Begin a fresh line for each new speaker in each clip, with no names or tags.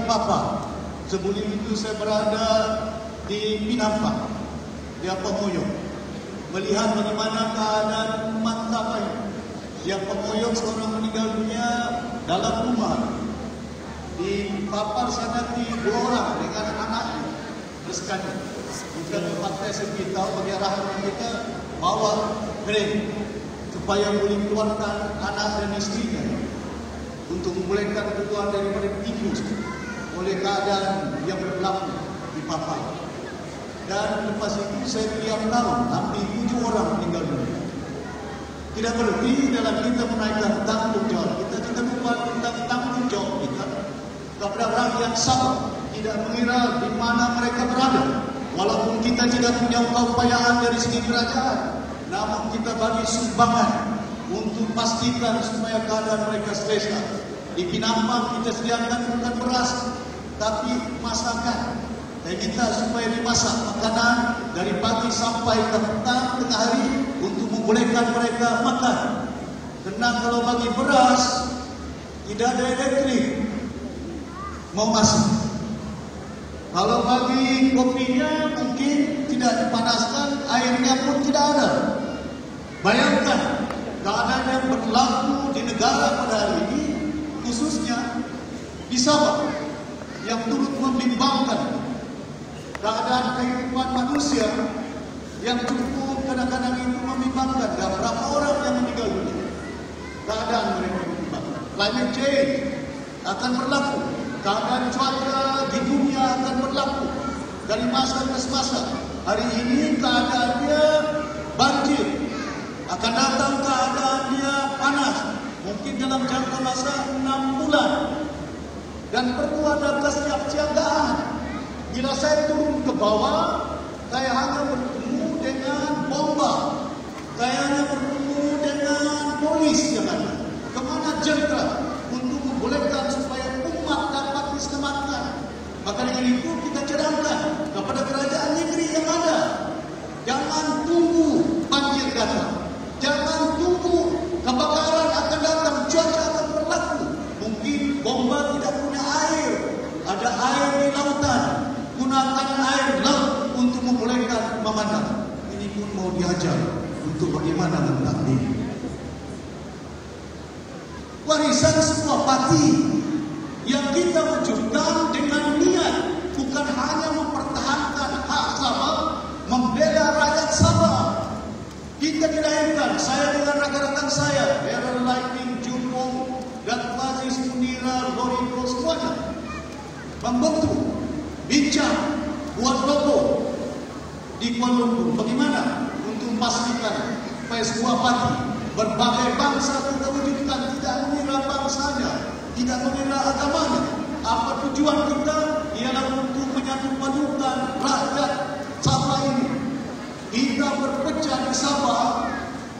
Papa. Sebelum itu saya berada di Pinampak, di Apamoyong, melihat bagaimana keadaan umat Tapai. Di Apamoyong seorang meninggal dunia dalam rumah. Di Papar sana di 2 orang dengan anaknya bersekali. Bukan tempat saya beritahu bagi arahan kita bawa kren supaya boleh keluarkan anak dan istrinya untuk membolehkan keluar daripada tikus oleh keadaan yang berlaku di Papar. Dan lepas itu saya tiap tahun hampir 7 orang meninggal dunia. Tidak berarti dalam kita menaikkan tanggung jawab kita juga lupa tentang tanggung jawab kita kepada rakyat Sabah, tidak mengira di mana mereka berada. Walaupun kita tidak punya upayaan dari segi kerajaan, namun kita bagi sumbangan untuk pastikan supaya keadaan mereka selesa. Di Pinampak kita sediakan bukan beras, tapi masakan. Saya minta supaya dimasak makanan dari pagi sampai ke petang tengah hari untuk membolehkan mereka makan. Karena kalau bagi beras tidak ada elektrik, mau masak. Kalau bagi kopinya mungkin tidak dipanaskan, airnya pun tidak ada. Bayangkan keadaan yang berlaku di negara pada hari ini, khususnya di Sabah, yang turut membimbangkan keadaan kehidupan manusia yang cukup kadang-kadang itu membimbangkan. Dan berapa orang yang meninggal dunia, keadaan mereka membimbangkan. Climate change akan berlaku, keadaan cuaca di dunia akan berlaku dari masa ke masa. Hari ini keadaannya banjir, akan datang keadaannya panas, mungkin dalam jangka masa 6 bulan. Dan perlu ada kesiapsiagaan. Bila saya turun ke bawah, saya hanya bertemu dengan bomba, saya hanya bertemu dengan polis yang ada. Kemana jentera untuk membolehkan supaya umat dapat diselamatkan? Maka dengan itu kita cadangkan kepada kerajaan negeri yang ada, jangan tunggu banjir datang, jangan tunggu kebakaran akan datang, cuaca akan berlaku. Mungkin bomba tidak punya air, ada air di lautan, gunakan air laut untuk membolehkan memandang. Ini pun mau diajar untuk bagaimana mentakdir. Warisan sebuah parti yang kita wujudkan dengan niat bukan hanya mempertahankan hak Sabah, membela rakyat Sabah. Kita dilahirkan, saya dengan rakan-rakan saya, Aaron Lightning, Jumpong, dan Fazis Munira, Loriko, semuanya membentuk, bincang, buat logo di Kuala Lumpur. Bagaimana untuk memastikan supaya sebuah parti berbagai bangsa kita wujudkan, tidak mengira bangsanya, tidak mengira agamanya. Apa tujuan kita? Ialah untuk menyatupadukan rakyat Sabah ini. Kita berpecah di Sabah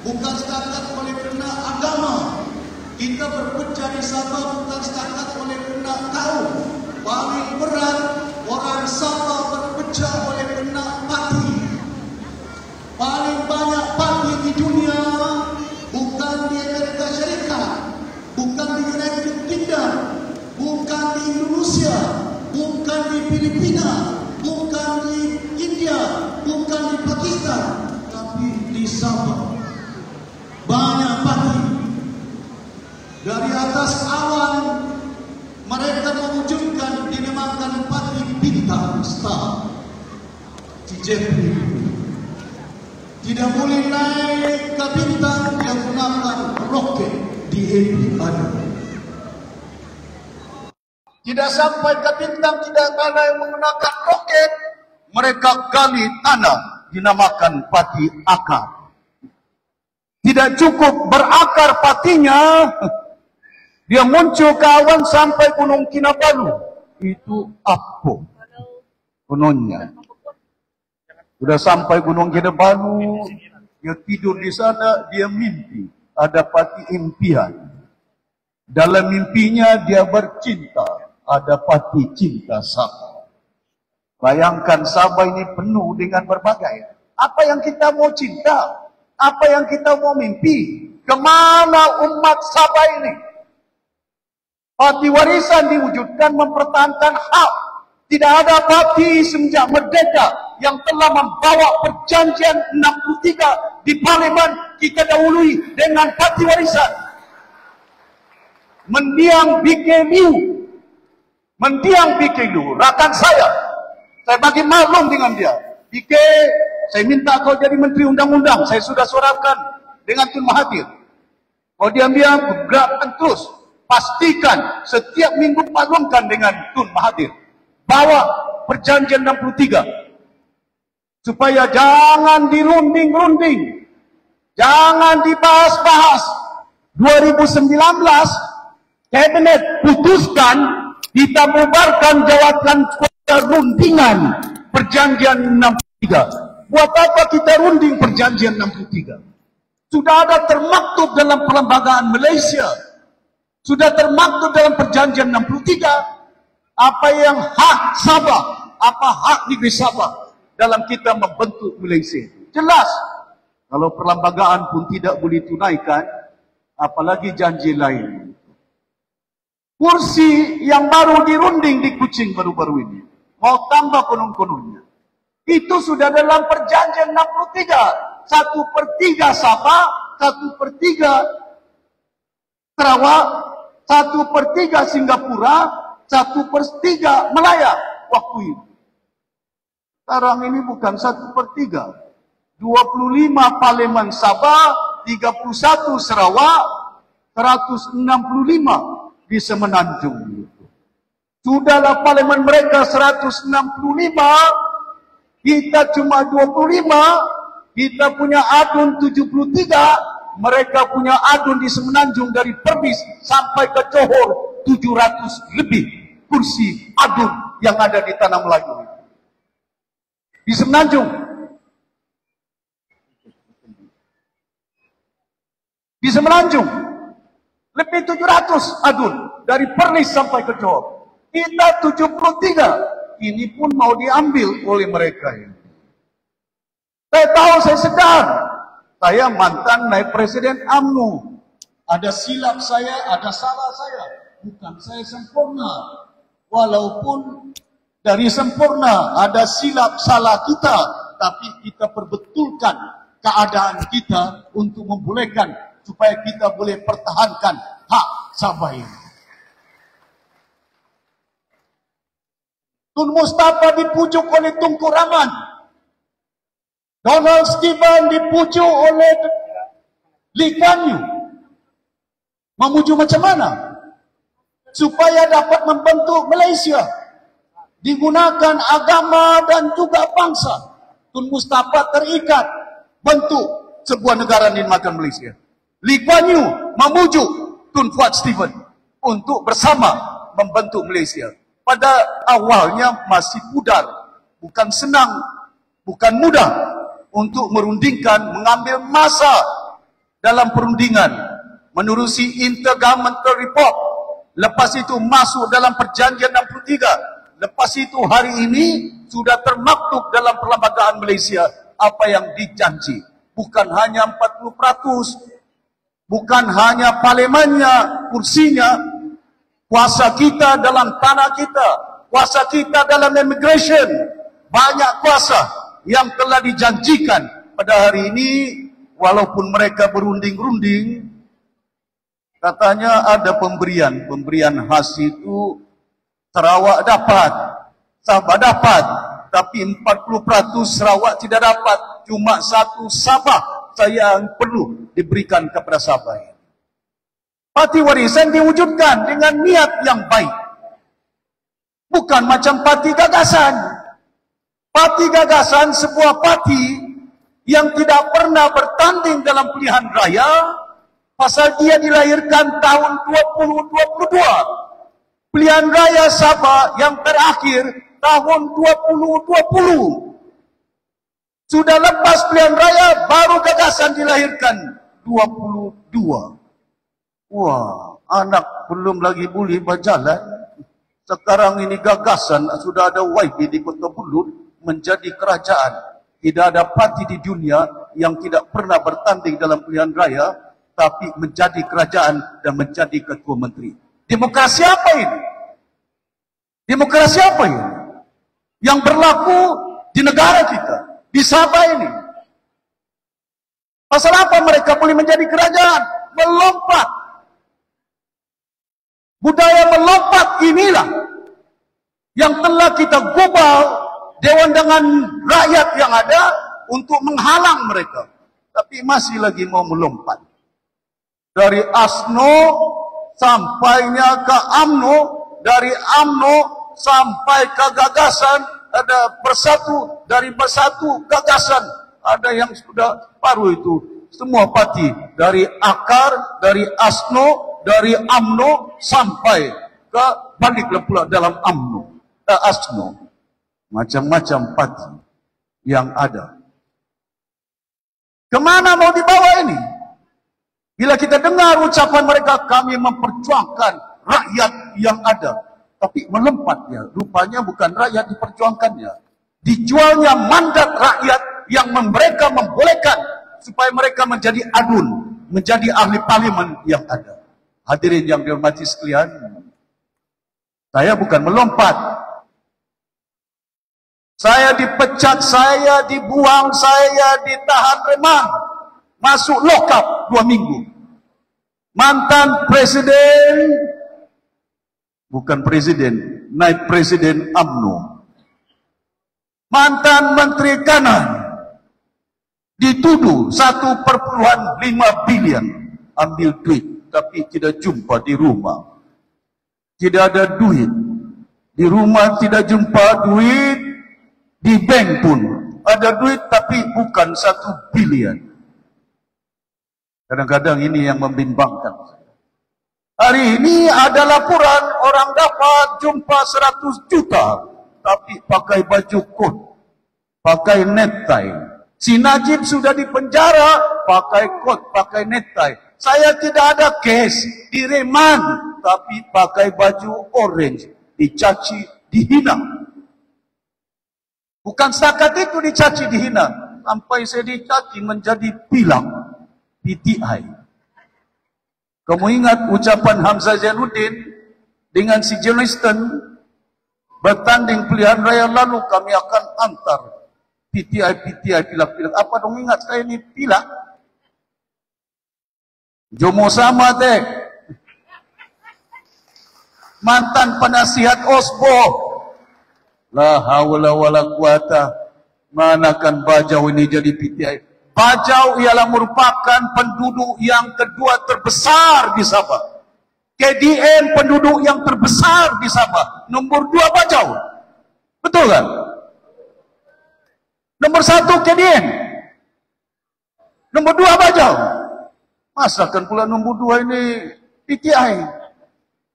bukan setakat oleh kerana agama. Kita berpecah di Sabah bukan setakat oleh kerana kaum. Paling berat orang Sabah berpecah oleh kerana parti. Paling banyak parti di dunia bukan di Amerika Syarikat, bukan di United Kingdom, bukan di Indonesia, bukan di Filipina, bukan di India, bukan di Pakistan, tapi di Sabah. Banyak parti. Dari atas awan mereka mewujudkan dinamakan parti bintang star. Di Jeffrey tidak boleh naik ke bintang, dia gunakan roket di api ada. Tidak sampai ke bintang, tidak ada yang menggunakan roket, mereka gali tanah, dinamakan pati akar. Tidak cukup berakar patinya, dia muncul ke awan sampai Gunung Kinabalu. Itu apa gunungnya? Sudah sampai Gunung Kinabalu, dia tidur di sana, dia mimpi. Ada pati impian. Dalam mimpinya dia bercinta. Ada pati cinta Sabah. Bayangkan Sabah ini penuh dengan berbagai. Apa yang kita mau cinta? Apa yang kita mau mimpi? Kemana umat Sabah ini? Parti warisan diwujudkan mempertahankan hak. Tidak ada parti semenjak merdeka yang telah membawa perjanjian 63 di Parlimen kita dahului dengan parti warisan. Mendiang BKLU, rakan saya bagi maklum dengan dia. BK, saya minta kau jadi Menteri Undang-Undang. Saya sudah suarakan dengan Tun Mahathir. Kau diam-diam bergerakkan terus. Pastikan setiap minggu maklumkan dengan Tun Mahathir. Bawa perjanjian 63. Supaya jangan dirunding-runding. Jangan dibahas-bahas. 2019, Kabinet putuskan kita bubarkan jawatan rundingan perjanjian 63. Buat apa kita runding perjanjian 63? Sudah ada termaktub dalam perlembagaan Malaysia. Sudah termaktub dalam perjanjian 63. Apa yang hak Sabah, apa hak negeri Sabah dalam kita membentuk Malaysia. Jelas. Kalau perlembagaan pun tidak boleh tunaikan, apalagi janji lain. Kursi yang baru dirunding di Kuching baru-baru ini, mau tambah konon-kononnya. Itu sudah dalam perjanjian 63. 1/3 Sabah, 1/3 Sarawak, 1/3 Singapura, 1/3 Melaya waktu itu. Sekarang ini bukan 1/3. 25 Parlimen Sabah, 31 Sarawak, 165 di Semenanjung. Sudahlah parlimen mereka 165, kita cuma 25, kita punya adun 73, mereka punya adun di Semenanjung dari Perlis sampai ke Johor 700 lebih kursi adun yang ada di Tanah Melayu. Di Semenanjung. Di Semenanjung. Lebih 700 adun dari Perlis sampai ke Johor. Kita 73. Ini pun mau diambil oleh mereka ini. Saya tahu, saya sedar. Saya mantan naib presiden UMNO. Ada silap saya, ada salah saya. Bukan saya sempurna. Walaupun dari sempurna ada silap salah kita, tapi kita perbetulkan keadaan kita untuk membolehkan supaya kita boleh pertahankan hak Sabah ini. Tun Mustafa dipujuk oleh Tunku Rahman. Donald Stephen dipujuk oleh Lee Kuan Yew. Memuju macam mana? Supaya dapat membentuk Malaysia. Digunakan agama dan juga bangsa. Tun Mustafa terikat bentuk sebuah negara dinamakan Malaysia. Lee Kuan Yew memujuk Tun Fuad Stephen untuk bersama membentuk Malaysia. Pada awalnya masih pudar, bukan senang, bukan mudah untuk merundingkan, mengambil masa dalam perundingan, menerusi Intergovernmental Report, lepas itu masuk dalam perjanjian 63, lepas itu hari ini sudah termaktub dalam perlembagaan Malaysia apa yang dijanji. Bukan hanya 40%, bukan hanya parlimennya, kursinya, kuasa kita dalam tanah kita, kuasa kita dalam immigration, banyak kuasa yang telah dijanjikan pada hari ini. Walaupun mereka berunding-runding, katanya ada pemberian khas itu, Sarawak dapat, Sabah dapat, tapi 40% Sarawak tidak dapat, cuma 1 Sabah saya yang perlu diberikan kepada Sabah. Parti warisan diwujudkan dengan niat yang baik. Bukan macam parti gagasan. Parti gagasan sebuah parti yang tidak pernah bertanding dalam pilihan raya, pasal dia dilahirkan tahun 2022. Pilihan raya Sabah yang terakhir tahun 2020. Sudah lepas pilihan raya, baru gagasan dilahirkan 22. Wah, anak belum lagi boleh berjalan. Sekarang ini gagasan, sudah ada YB di Kota Bulut, menjadi kerajaan. Tidak ada parti di dunia yang tidak pernah bertanding dalam pilihan raya, tapi menjadi kerajaan dan menjadi ketua menteri.
Demokrasi apa ini? Demokrasi apa ini? Yang berlaku di negara kita, di Sabah ini. Pasal apa mereka boleh menjadi kerajaan? Melompat. Budaya melompat inilah yang telah kita gubal dewan dengan rakyat yang ada untuk menghalang mereka. Tapi masih lagi mau melompat. Dari ASNO sampainya ke AMNO, dari AMNO sampai ke gagasan, ada bersatu, dari bersatu gagasan, ada yang sudah paruh itu. Semua parti, dari akar, dari ASNO, dari AMNO, sampai ke baliklah pula dalam ASNO. Macam-macam parti yang ada. Kemana mau dibawa ini? Bila kita dengar ucapan mereka, kami memperjuangkan rakyat yang ada. Tapi melempatnya, rupanya bukan rakyat diperjuangkannya. Dijualnya mandat rakyat yang mereka membolehkan supaya mereka menjadi adun, menjadi ahli parlimen yang ada. Hadirin yang dihormati sekalian, saya bukan melompat. Saya dipecat, saya dibuang, saya ditahan remang. Masuk lokap 2 minggu. Mantan presiden, bukan presiden, naik presiden AMNO. Mantan menteri kanan, dituduh 1,5 bilion ambil duit, tapi tidak jumpa di rumah. Tidak ada duit. Di rumah tidak jumpa duit, di bank pun ada duit tapi bukan 1 bilion. Kadang-kadang ini yang membimbangkan. Hari ini ada laporan orang dapat jumpa 100 juta tapi pakai baju kot, pakai necktie. Si Najib sudah dipenjara pakai kot, pakai necktie. Saya tidak ada case, direman tapi pakai baju orange, dicaci, dihina. Bukan setakat itu dicaci, dihina, sampai saya dicaci menjadi pilang PTI. Kamu ingat ucapan Hamzah Zainuddin dengan si John Lyston bertanding pilihan raya lalu, kami akan antar PTI pilang-pilang. Apa dong ingat saya ini pilang? Jomo sama teh. Mantan penasihat Osbo. La hawla wala quwata. Manakan Bajau ini jadi PTI. Bajau ialah merupakan penduduk yang kedua terbesar di Sabah. KDN penduduk yang terbesar di Sabah. Nomor 2 Bajau. Betul kan? Nomor 1 KDN. Nomor 2 Bajau. Masakan pula nomor 2 ini PTI.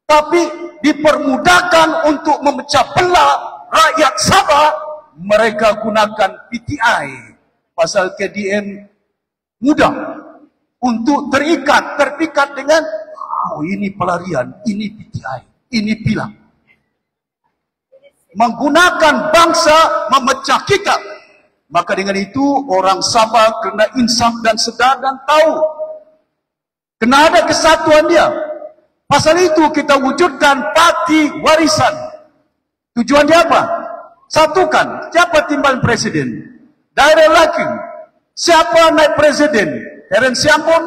Tapi dipermudahkan untuk memecah belah rakyat Sabah, mereka gunakan PTI. Pasal KDN mudah untuk terpikat dengan, oh ini pelarian, ini PTI, ini pilang. Menggunakan bangsa memecah kita. Maka dengan itu orang Sabah kena insaf dan sedar dan tahu. Kena ada kesatuan dia. Pasal itu kita wujudkan parti warisan. Tujuan dia apa? Satukan. Siapa timbal presiden? Daerah Lakin. Siapa naik presiden? Heren Siampun.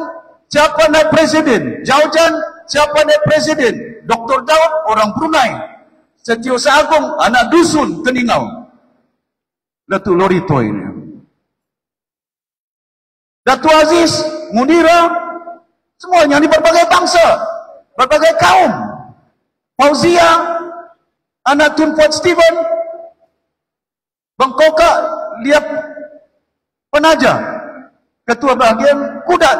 Siapa naik presiden? Jaujan. Siapa naik presiden? Dr. Daud, orang Brunei. Setiausaha Agung, anak dusun Keningau. Datuk Lorito ini. Datuk Aziz, Munira, semuanya di berbagai bangsa, berbagai kaum. Fauzia, anak Tun Fort Stephen, Bengkoka, Liap Penaja, Ketua Bahagian Kudat.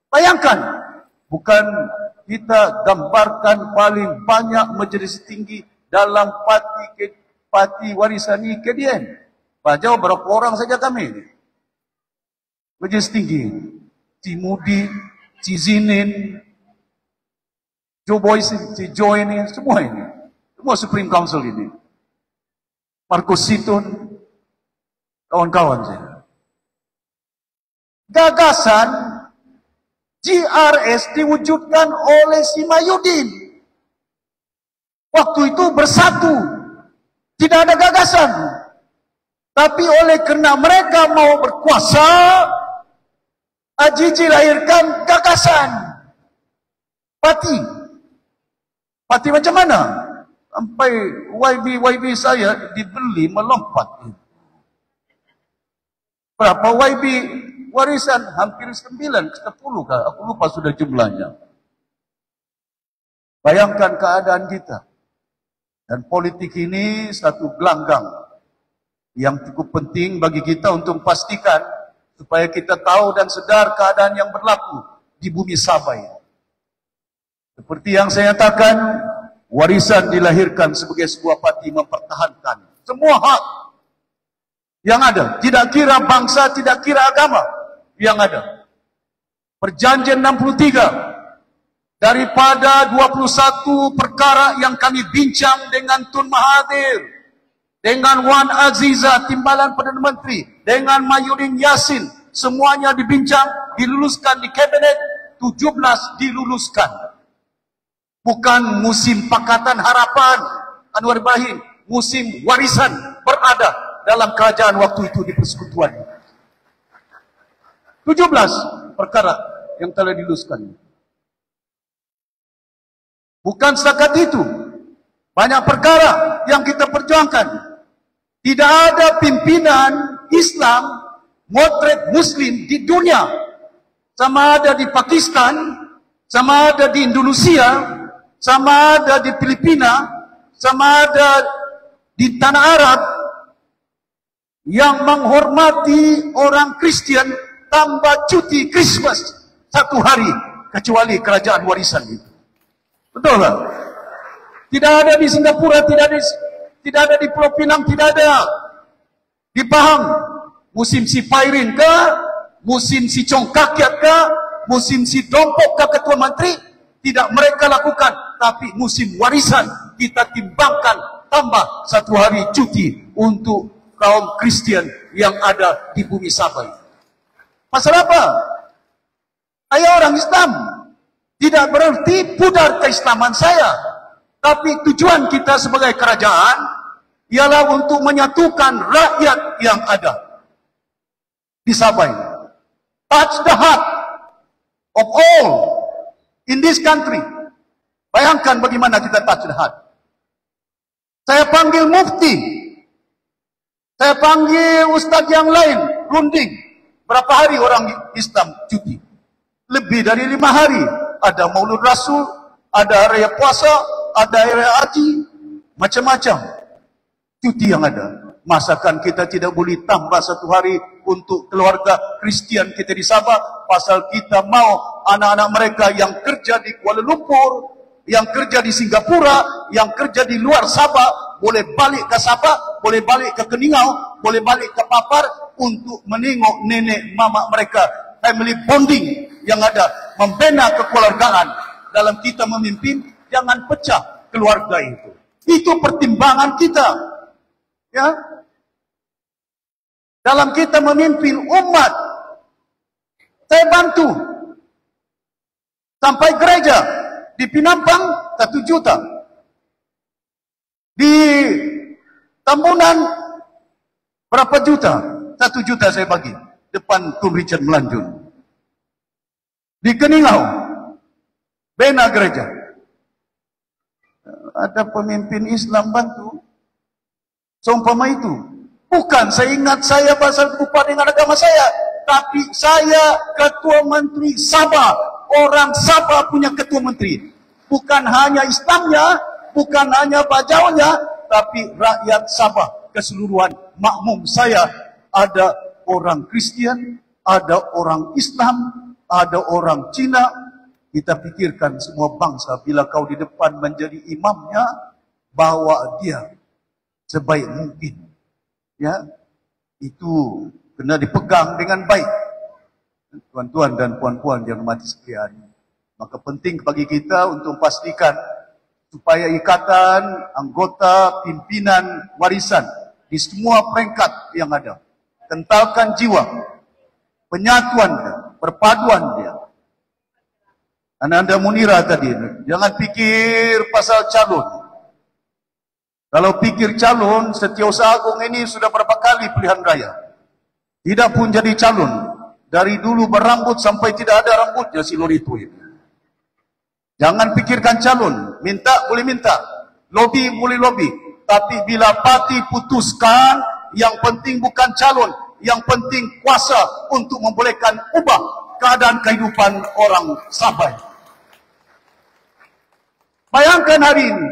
Bayangkan, bukan kita gambarkan paling banyak majelis tinggi dalam parti warisan ini KDN. Bajau berapa orang saja kami ini. Majelis tinggi, Cimudi, Cizinin, Joe Boyce, Joe ini, semua ini. Semua Supreme Council ini. Marcos Siton, kawan-kawan saya. Gagasan GRS diwujudkan oleh si Mahyudin. waktu itu bersatu, tidak ada gagasan. Tapi oleh kerana mereka mau berkuasa, AJJ lahirkan gagasan parti. Parti macam mana? Sampai YB saya dibeli melompat. Berapa YB warisan? Hampir 9, 10 kah? Aku lupa sudah jumlahnya. Bayangkan keadaan kita. Dan politik ini satu gelanggang yang cukup penting bagi kita untuk memastikan supaya kita tahu dan sedar keadaan yang berlaku di bumi Sabah ini. Seperti yang saya katakan, warisan dilahirkan sebagai sebuah parti mempertahankan semua hak yang ada, tidak kira bangsa, tidak kira agama yang ada. Perjanjian 63 daripada 21 perkara yang kami bincang dengan Tun Mahathir, dengan Wan Aziza, Timbalan Perdana Menteri, dengan Mahyudin Yassin, semuanya dibincang, diluluskan di kabinet, 17 diluluskan. Bukan musim Pakatan Harapan Anwar Ibrahim, musim warisan berada dalam kerajaan waktu itu di persekutuan. 17 perkara yang telah diluluskan. Bukan setakat itu, banyak perkara yang kita perjuangkan. Tidak ada pimpinan Islam moderat Muslim di dunia, sama ada di Pakistan, sama ada di Indonesia, sama ada di Filipina, sama ada di tanah Arab, yang menghormati orang Kristian tambah cuti Christmas 1 hari, kecuali kerajaan warisan itu. Betul tak? Tidak ada di Singapura, tidak ada di Pulau Pinang, tidak ada di Pahang. Musim si Pairin ke, musim si Congkakiat ke, musim si Dompok ke Ketua Menteri, tidak mereka lakukan. Tapi musim warisan kita timbangkan tambah 1 hari cuti untuk kaum Kristian yang ada di bumi Sabah. Pasal apa? Ayah orang Islam. Tidak berarti pudar keislaman saya. Tapi tujuan kita sebagai kerajaan ialah untuk menyatukan rakyat yang ada di Sabah ini. Touch the heart of all in this country. Bayangkan bagaimana kita touch the heart. Saya panggil mufti. Saya panggil ustaz yang lain, runding. Berapa hari orang Islam cuti? Lebih dari 5 hari. Ada Maulud Rasul, ada raya puasa, ada raya haji, macam-macam cuti yang ada. Masakan kita tidak boleh tambah 1 hari untuk keluarga Kristian kita di Sabah, pasal kita mau anak-anak mereka yang kerja di Kuala Lumpur, yang kerja di Singapura, yang kerja di luar Sabah, boleh balik ke Sabah, boleh balik ke Keningau, boleh balik ke Papar untuk menengok nenek mama mereka. Family bonding yang ada, membina kekeluargaan dalam kita memimpin, jangan pecah keluarga itu. Itu pertimbangan kita. Ya. Dalam kita memimpin umat, saya bantu sampai gereja di Pinampang 1 juta, di Tambunan berapa juta? 1 juta saya bagi depan Tun Richard Melanjut. Di Keningau bina gereja, ada pemimpin Islam bantu. Seumpama itu, bukan saya ingat saya pasal lupa dengan agama saya, tapi saya Ketua Menteri Sabah. Orang Sabah punya Ketua Menteri, bukan hanya Islamnya, bukan hanya bajaunya, tapi rakyat Sabah keseluruhan makmum saya. Ada orang Kristian, ada orang Islam, ada orang Cina. Kita pikirkan semua bangsa, bila kau di depan menjadi imamnya, bawa dia sebaik mungkin. Ya, itu kena dipegang dengan baik. Tuan-tuan dan puan-puan yang mati sekalian, maka penting bagi kita untuk memastikan supaya ikatan anggota pimpinan warisan di semua peringkat yang ada, kentalkan jiwa, penyatuan dia, perpaduan dia. Anda Munira tadi, jangan pikir pasal calon. Kalau pikir calon, Setiausaha Agung ini sudah berapa kali pilihan raya. Tidak pun jadi calon. Dari dulu berambut sampai tidak ada rambutnya si Lorito ini. Jangan pikirkan calon. Minta boleh minta. Lobby boleh lobby. Tapi bila parti putuskan, yang penting bukan calon. Yang penting kuasa untuk membolehkan ubah keadaan kehidupan orang Sabah. Bayangkan hari ini.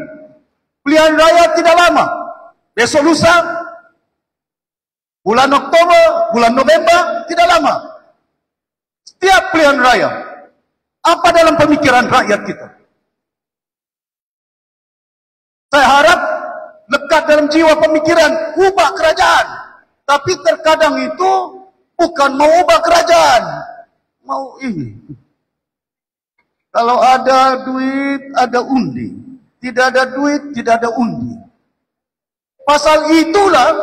Pilihan raya tidak lama. Besok lusa, bulan Oktober, bulan November, tidak lama. Setiap pilihan raya, apa dalam pemikiran rakyat kita? Saya harap lekat dalam jiwa pemikiran ubah kerajaan. Tapi terkadang itu bukan mau ubah kerajaan. Mau ini. Kalau ada duit, ada undi. Tidak ada duit, tidak ada undi. Pasal itulah,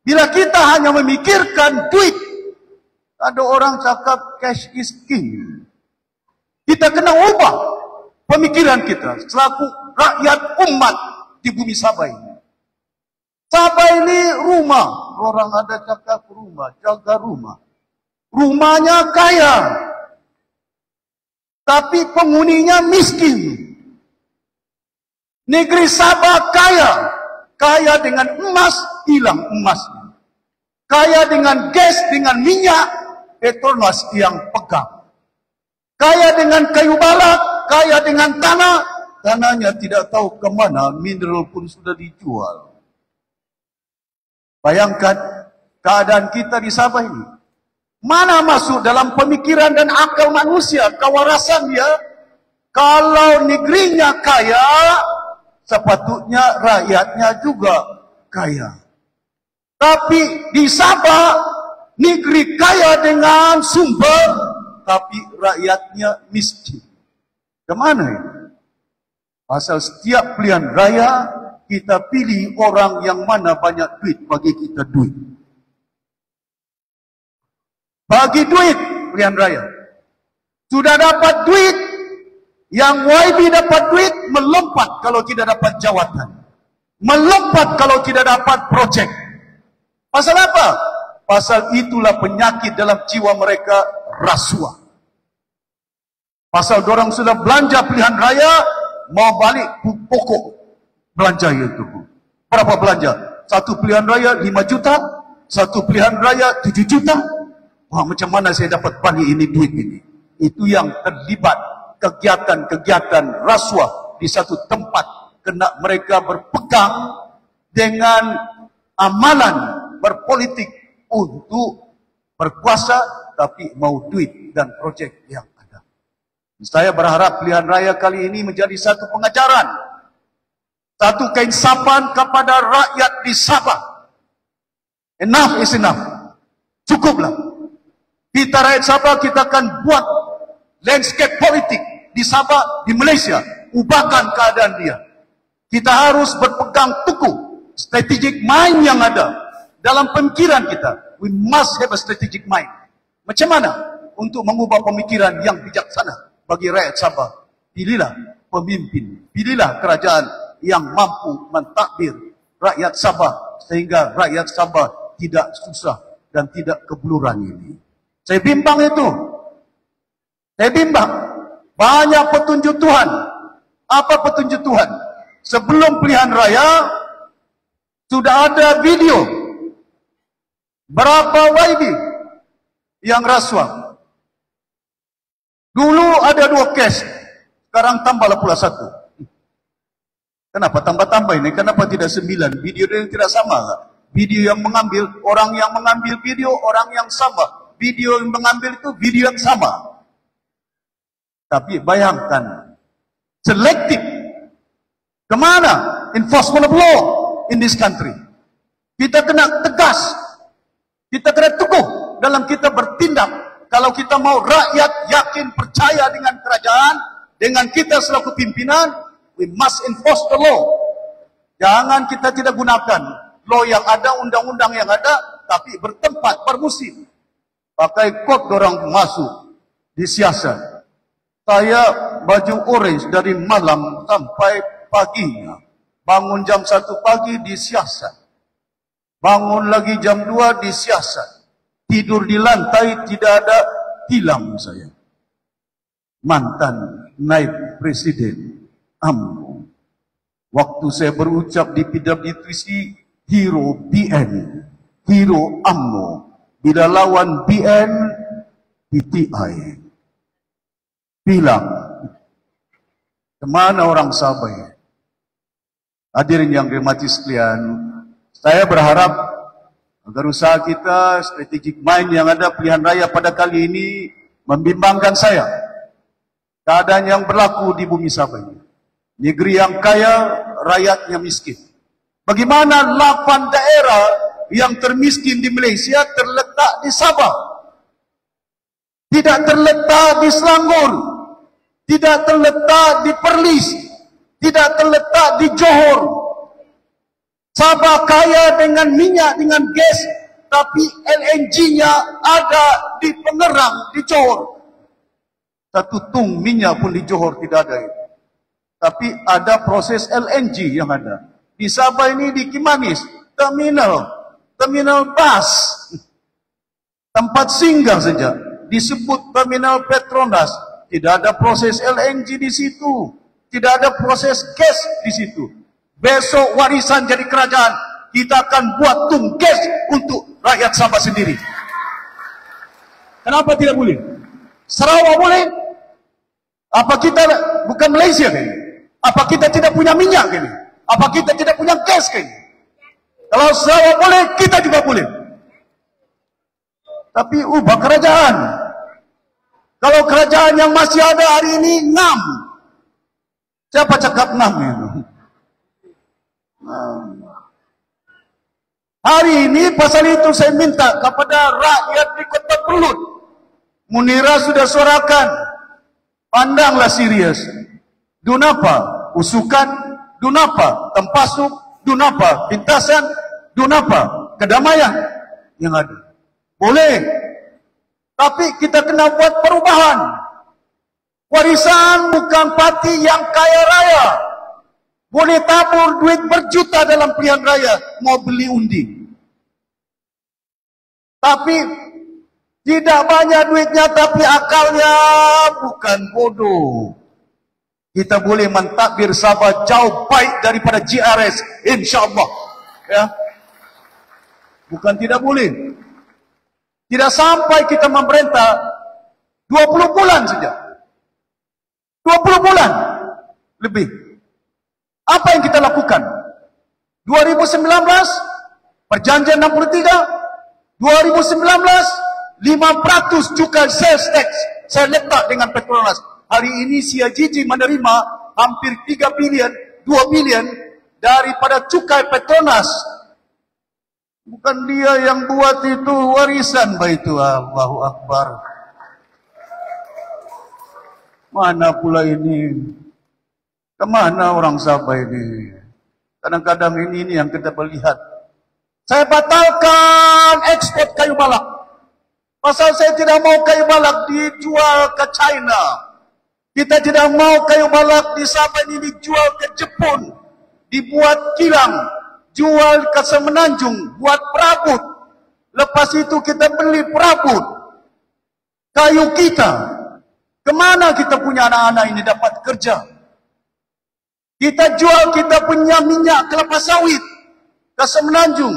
bila kita hanya memikirkan duit, ada orang cakap cash is king. Kita kena ubah pemikiran kita selaku rakyat umat di bumi Sabah ini. Sabah ini rumah. Orang ada cakap rumah, jaga rumah. Rumahnya kaya. Tapi penghuninya miskin. Negeri Sabah kaya. Kaya dengan emas, hilang emasnya. Kaya dengan gas, dengan minyak, Petronas yang pegang. Kaya dengan kayu balak, kaya dengan tanah, tanahnya tidak tahu kemana, mineral pun sudah dijual. Bayangkan keadaan kita di Sabah ini. Mana masuk dalam pemikiran dan akal manusia, kewarasan dia, kalau negerinya kaya, sepatutnya rakyatnya juga kaya. Tapi di Sabah, negeri kaya dengan sumber, tapi rakyatnya miskin. Kemana itu? Pasal setiap pilihan raya, kita pilih orang yang mana banyak duit, bagi kita duit. Bagi duit, pilihan raya. Sudah dapat duit, yang YB dapat duit, melompat kalau tidak dapat jawatan. Melompat kalau tidak dapat projek. Pasal apa? Pasal itulah penyakit dalam jiwa mereka, rasuah. Pasal dorang sudah belanja pilihan raya, mau balik pokok belanja itu. Berapa belanja? Satu pilihan raya 5 juta, satu pilihan raya 7 juta. Wah, macam mana saya dapat balik ini duit ini? Itu yang terlibat kegiatan-kegiatan rasuah di satu tempat, kena mereka berpegang dengan amalan berpolitik untuk berkuasa, tapi mau duit dan projek yang ada. Saya berharap pilihan raya kali ini menjadi satu pengajaran, satu keinsapan kepada rakyat di Sabah. Enough is enough. Cukuplah. Kita rakyat Sabah, kita akan buat landscape politik di Sabah, di Malaysia. Ubahkan keadaan dia. Kita harus berpegang teguh strategic mind yang ada dalam pemikiran kita. We must have a strategic mind. Macam mana untuk mengubah pemikiran yang bijaksana bagi rakyat Sabah? Pilihlah pemimpin, pilihlah kerajaan yang mampu mentadbir rakyat Sabah sehingga rakyat Sabah tidak susah dan tidak kebuluran ini. Saya bimbang itu. Saya bimbang. Banyak petunjuk Tuhan. Apa petunjuk Tuhan? Sebelum pilihan raya, sudah ada video. Berapa YB yang rasuah. Dulu ada 2 kes. Sekarang tambahlah pula 1. Kenapa tambah-tambah ini? Kenapa tidak 9? Video yang tidak sama. Video yang mengambil, orang yang mengambil video, orang yang sama. Video yang mengambil itu video yang sama. Tapi bayangkan, selektif. Kemana enforcement of law in this country? Kita kena tegas. Kita kena teguh dalam kita bertindak. Kalau kita mau rakyat yakin percaya dengan kerajaan, dengan kita selaku pimpinan, we must enforce the law. Jangan kita tidak gunakan law yang ada, undang-undang yang ada, tapi bertempat, bermusim. Pakai kot dorang masuk di siasat. Saya baju orange dari malam sampai paginya. Bangun jam 1 pagi disiasat. Bangun lagi jam 2 disiasat. Tidur di lantai tidak ada tilam saya. Mantan naib presiden UMNO. Waktu saya berucap di PWTC, hero BN, hero UMNO. Bila lawan BN, PTI. Bilang, kemana orang Sabah? Hadirin yang dirahmati sekalian, saya berharap agar usaha kita, strategic mind yang ada pilihan raya pada kali ini membimbangkan saya. Keadaan yang berlaku di bumi Sabah ini. Negeri yang kaya, rakyatnya miskin. Bagaimana 8 daerah yang termiskin di Malaysia terletak di Sabah? Tidak terletak di Selangor. Tidak terletak di Perlis. Tidak terletak di Johor. Sabah kaya dengan minyak, dengan gas, tapi LNG-nya ada di Pengerang, di Johor. Satu tung minyak pun di Johor tidak ada itu. Tapi ada proses LNG yang ada. Di Sabah ini di Kimanis, terminal bus, tempat singgah saja, disebut terminal Petronas. Tidak ada proses LNG di situ. Tidak ada proses gas di situ. Besok warisan jadi kerajaan, kita akan buat tung gas untuk rakyat Sabah sendiri. Kenapa tidak boleh? Sarawak boleh? Apa kita bukan Malaysia kan? Apa kita tidak punya minyak kan? Apa kita tidak punya gas kan? Kalau Sarawak boleh, kita juga boleh. Tapi ubah kerajaan. Kalau kerajaan yang masih ada hari ini 6. Siapa cakap 6 itu? Hari ini pasal itu saya minta kepada rakyat di Kota Perlut. Munira sudah suarakan. Pandanglah serius. Dunapa? Usukan. Dunapa? Tempasuk. Dunapa? Pintasan. Dunapa? Kedamaian yang ada. Boleh. Tapi kita kena buat perubahan. Warisan bukan parti yang kaya raya. Boleh tabur duit berjuta dalam pilihan raya. Mau beli undi. Tapi tidak banyak duitnya, tapi akalnya bukan bodoh. Kita boleh mentadbir Sabah jauh baik daripada GRS. InsyaAllah. Ya. Bukan tidak boleh. Tidak sampai kita memerintah 20 bulan saja. 20 bulan lebih. Apa yang kita lakukan? 2019 perjanjian 63, 2019 500 cukai sales tax saya letak dengan Petronas. Hari ini CIGG menerima hampir 3 bilion, 2 bilion daripada cukai Petronas. Bukan dia yang buat itu, warisan itu. Allahu Akbar. Mana pula ini? Kemana orang Sabah ini? Kadang-kadang ini yang kita melihat. Saya batalkan ekspor kayu balak. Pasal saya tidak mau kayu balak dijual ke China. Kita tidak mau kayu balak di Sabah ini dijual ke Jepun. Dibuat kilang. Jual ke Semenanjung. Buat perabot. Lepas itu kita beli perabot. Kayu kita. Kemana kita punya anak-anak ini dapat kerja? Kita jual kita punya minyak kelapa sawit ke Semenanjung.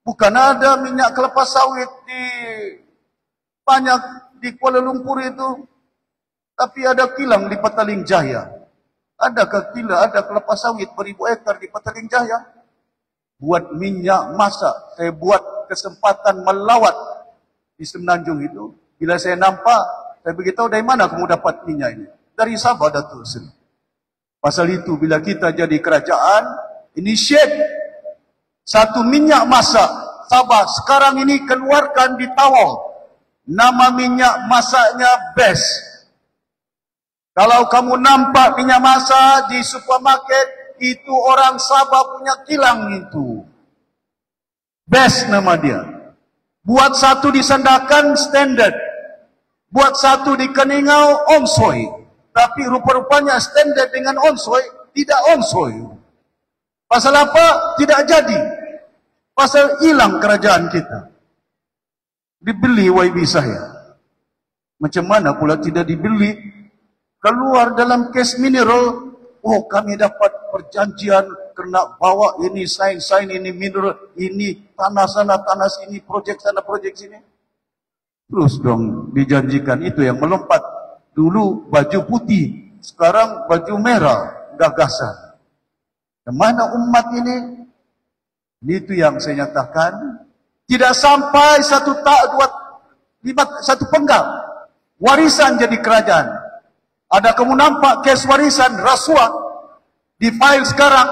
Bukan ada minyak kelapa sawit di banyak di Kuala Lumpur itu. Tapi ada kilang di Petaling Jaya. Adakah kilang, ada kelapa sawit beribu ekar di Petaling Jaya? Buat minyak masak. Saya buat kesempatan melawat di Semenanjung itu. Bila saya nampak, saya beritahu dari mana kamu dapat minyak ini? Dari Sabah, Datuk Seri. Pasal itu, bila kita jadi kerajaan, initiate satu minyak masak Sabah. Sekarang ini keluarkan di Tawau. Nama minyak masaknya Best. Kalau kamu nampak minyak masak di supermarket, itu orang Sabah punya kilang itu. Best nama dia. Buat satu di Sandakan, standard. Buat satu di Keningau, Onsoi. Tapi rupa-rupanya standard dengan Onsoi, tidak Onsoi. Pasal apa? Tidak jadi. Pasal hilang kerajaan kita. Dibeli YB saya. Macam mana pula tidak dibeli? Keluar dalam kes mineral, oh kami dapat perjanjian kena bawa ini sain ini mineral, ini tanah sana, tanah sini, projek sana, projek sini. Terus dong dijanjikan itu yang melompat. Dulu baju putih, sekarang baju merah, gagasan. Kemana umat ini? Itu yang saya nyatakan. Tidak sampai satu penggal warisan jadi kerajaan. Ada kamu nampak kes warisan rasuah di file sekarang.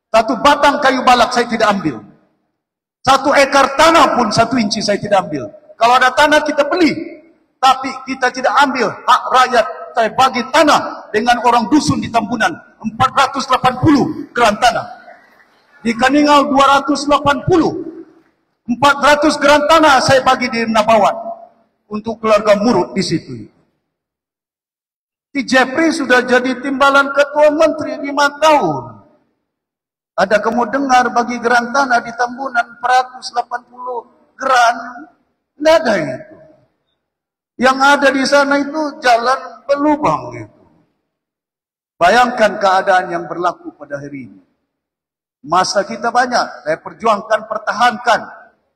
Satu batang kayu balak saya tidak ambil. 1 ekar tanah pun 1 inci saya tidak ambil. Kalau ada tanah kita beli, tapi kita tidak ambil hak rakyat. Saya bagi tanah dengan orang dusun di Tambunan 480 geran tanah. Di Kaningau 280. 400 geran tanah saya bagi di Nabawan untuk keluarga Murut di situ. Si Jeffrey sudah jadi timbalan ketua menteri 5 tahun. Ada kamu dengar bagi geran tanah di Tambunan 480 geran? Tidak ada itu. Yang ada di sana itu jalan berlubang itu. Bayangkan keadaan yang berlaku pada hari ini. Masa kita banyak, saya perjuangkan, pertahankan.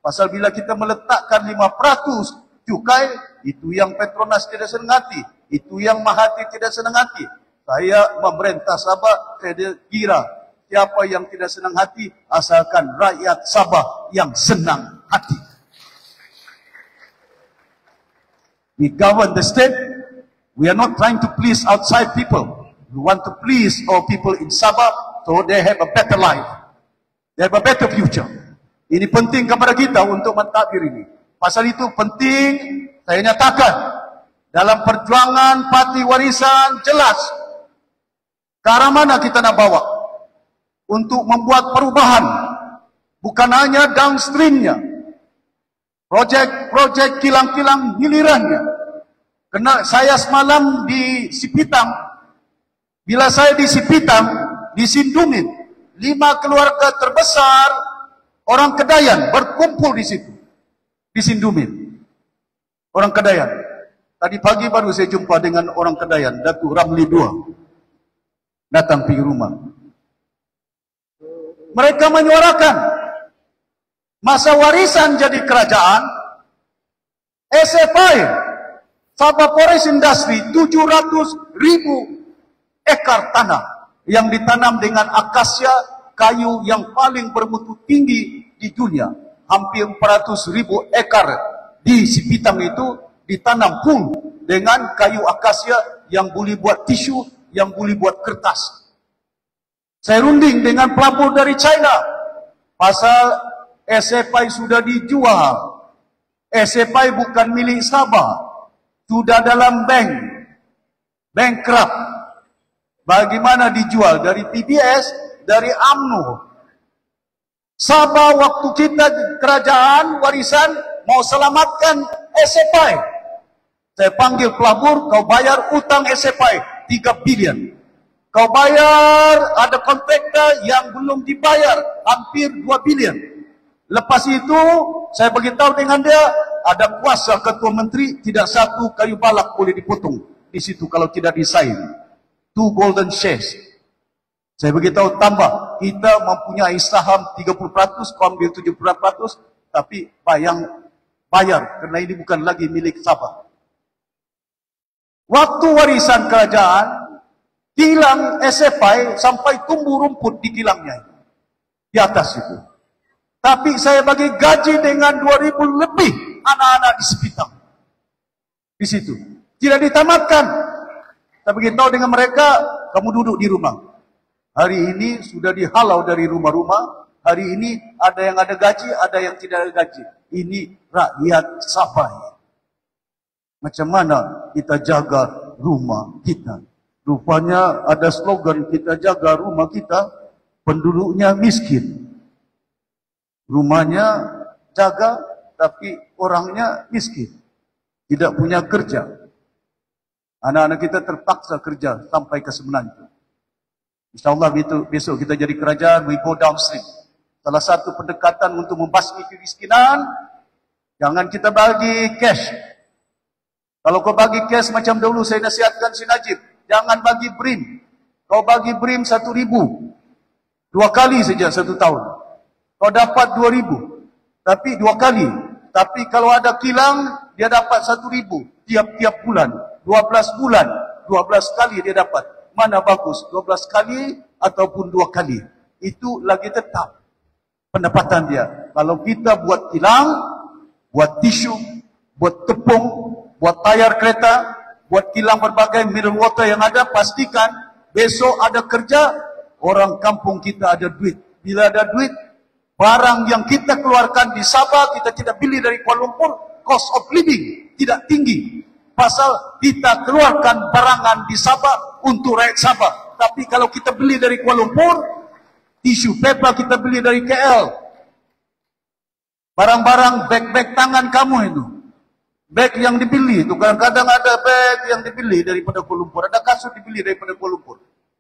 Pasal bila kita meletakkan 5% cukai, itu yang Petronas tidak senang hati. Itu yang Mahathir tidak senang hati. Saya memerintah Sabah, saya kira siapa yang tidak senang hati, asalkan rakyat Sabah yang senang hati. We govern the state. We are not trying to please outside people. We want to please our people in Sabah so they have a better life. They have a better future. Ini penting kepada kita untuk mentadbir ini. Pasal itu penting saya nyatakan dalam perjuangan parti warisan jelas ke arah mana kita nak bawa untuk membuat perubahan, bukan hanya downstreamnya, projek kilang-kilang hilirannya. Karena saya semalam di Sipitang, bila saya di Sipitang, di Sindumin, 5 keluarga terbesar orang Kedayan berkumpul di situ, di Sindumin. Orang Kedayan. Tadi pagi baru saya jumpa dengan orang Kedayan, Datuk Ramli II, datang pergi rumah. Mereka menyuarakan masa warisan jadi kerajaan, SFI, Sabah Forest Industry, 700,000 ekar tanah yang ditanam dengan akasia, kayu yang paling bermutu tinggi di dunia. Hampir 400,000 ekar di Sipitang itu ditanam full dengan kayu akasia yang boleh buat tisu, yang boleh buat kertas. Saya runding dengan pelapor dari China. Pasal SFI sudah dijual. SFI bukan milik Sabah. Sudah dalam bank. Bankrupt. Bagaimana dijual? Dari PBS, dari UMNO. Sabah waktu kita kerajaan warisan mau selamatkan SFI. Saya panggil pelapor, kau bayar utang SFI 3 bilion. Kau bayar, ada kontraktor yang belum dibayar, hampir 2 bilion. Lepas itu, saya beritahu dengan dia, ada kuasa ketua menteri, tidak 1 kayu balak boleh dipotong di situ kalau tidak disain. 2 golden shares. Saya beritahu tambah, kita mempunyai saham 30%, kau ambil 70%, tapi bayar, karena ini bukan lagi milik Sabah. Waktu warisan kerajaan, kilang SFI sampai tumbuh rumput di kilangnya di atas itu. Tapi saya bagi gaji dengan 2,000 lebih anak-anak di Sipitang. Di situ. Tidak ditamatkan. Saya beritahu dengan mereka, kamu duduk di rumah. Hari ini sudah dihalau dari rumah-rumah. Hari ini ada yang ada gaji, ada yang tidak ada gaji. Ini rakyat Sabah. Macam mana kita jaga rumah kita? Rupanya ada slogan kita jaga rumah kita, penduduknya miskin. Rumahnya jaga, tapi orangnya miskin. Tidak punya kerja. Anak-anak kita terpaksa kerja sampai ke 9 itu. InsyaAllah besok kita jadi kerajaan, we go downstream. Salah satu pendekatan untuk membasmi kemiskinan, jangan kita bagi cash. Kalau kau bagi cash macam dulu saya nasihatkan si Najib, jangan bagi BRIM. Kau bagi BRIM 1,000. 2 kali saja 1 tahun. Kau dapat 2,000. Tapi 2 kali. Tapi kalau ada kilang, dia dapat 1,000 tiap-tiap bulan. 12 bulan, 12 kali dia dapat. Mana bagus? 12 kali ataupun 2 kali. Itu lagi tetap pendapatan dia. Kalau kita buat kilang, buat tisu, buat tepung, buat tayar kereta, buat kilang berbagai mineral water yang ada, pastikan besok ada kerja, orang kampung kita ada duit. Bila ada duit, barang yang kita keluarkan di Sabah, kita tidak beli dari Kuala Lumpur, cost of living tidak tinggi. Pasal kita keluarkan barangan di Sabah untuk rakyat Sabah. Tapi kalau kita beli dari Kuala Lumpur, tisu paper kita beli dari KL. Barang-barang beg-beg tangan kamu itu. Beg yang dibeli itu. Kadang-kadang ada beg yang dibeli daripada Kuala Lumpur. Ada kasut dibeli daripada Kuala Lumpur.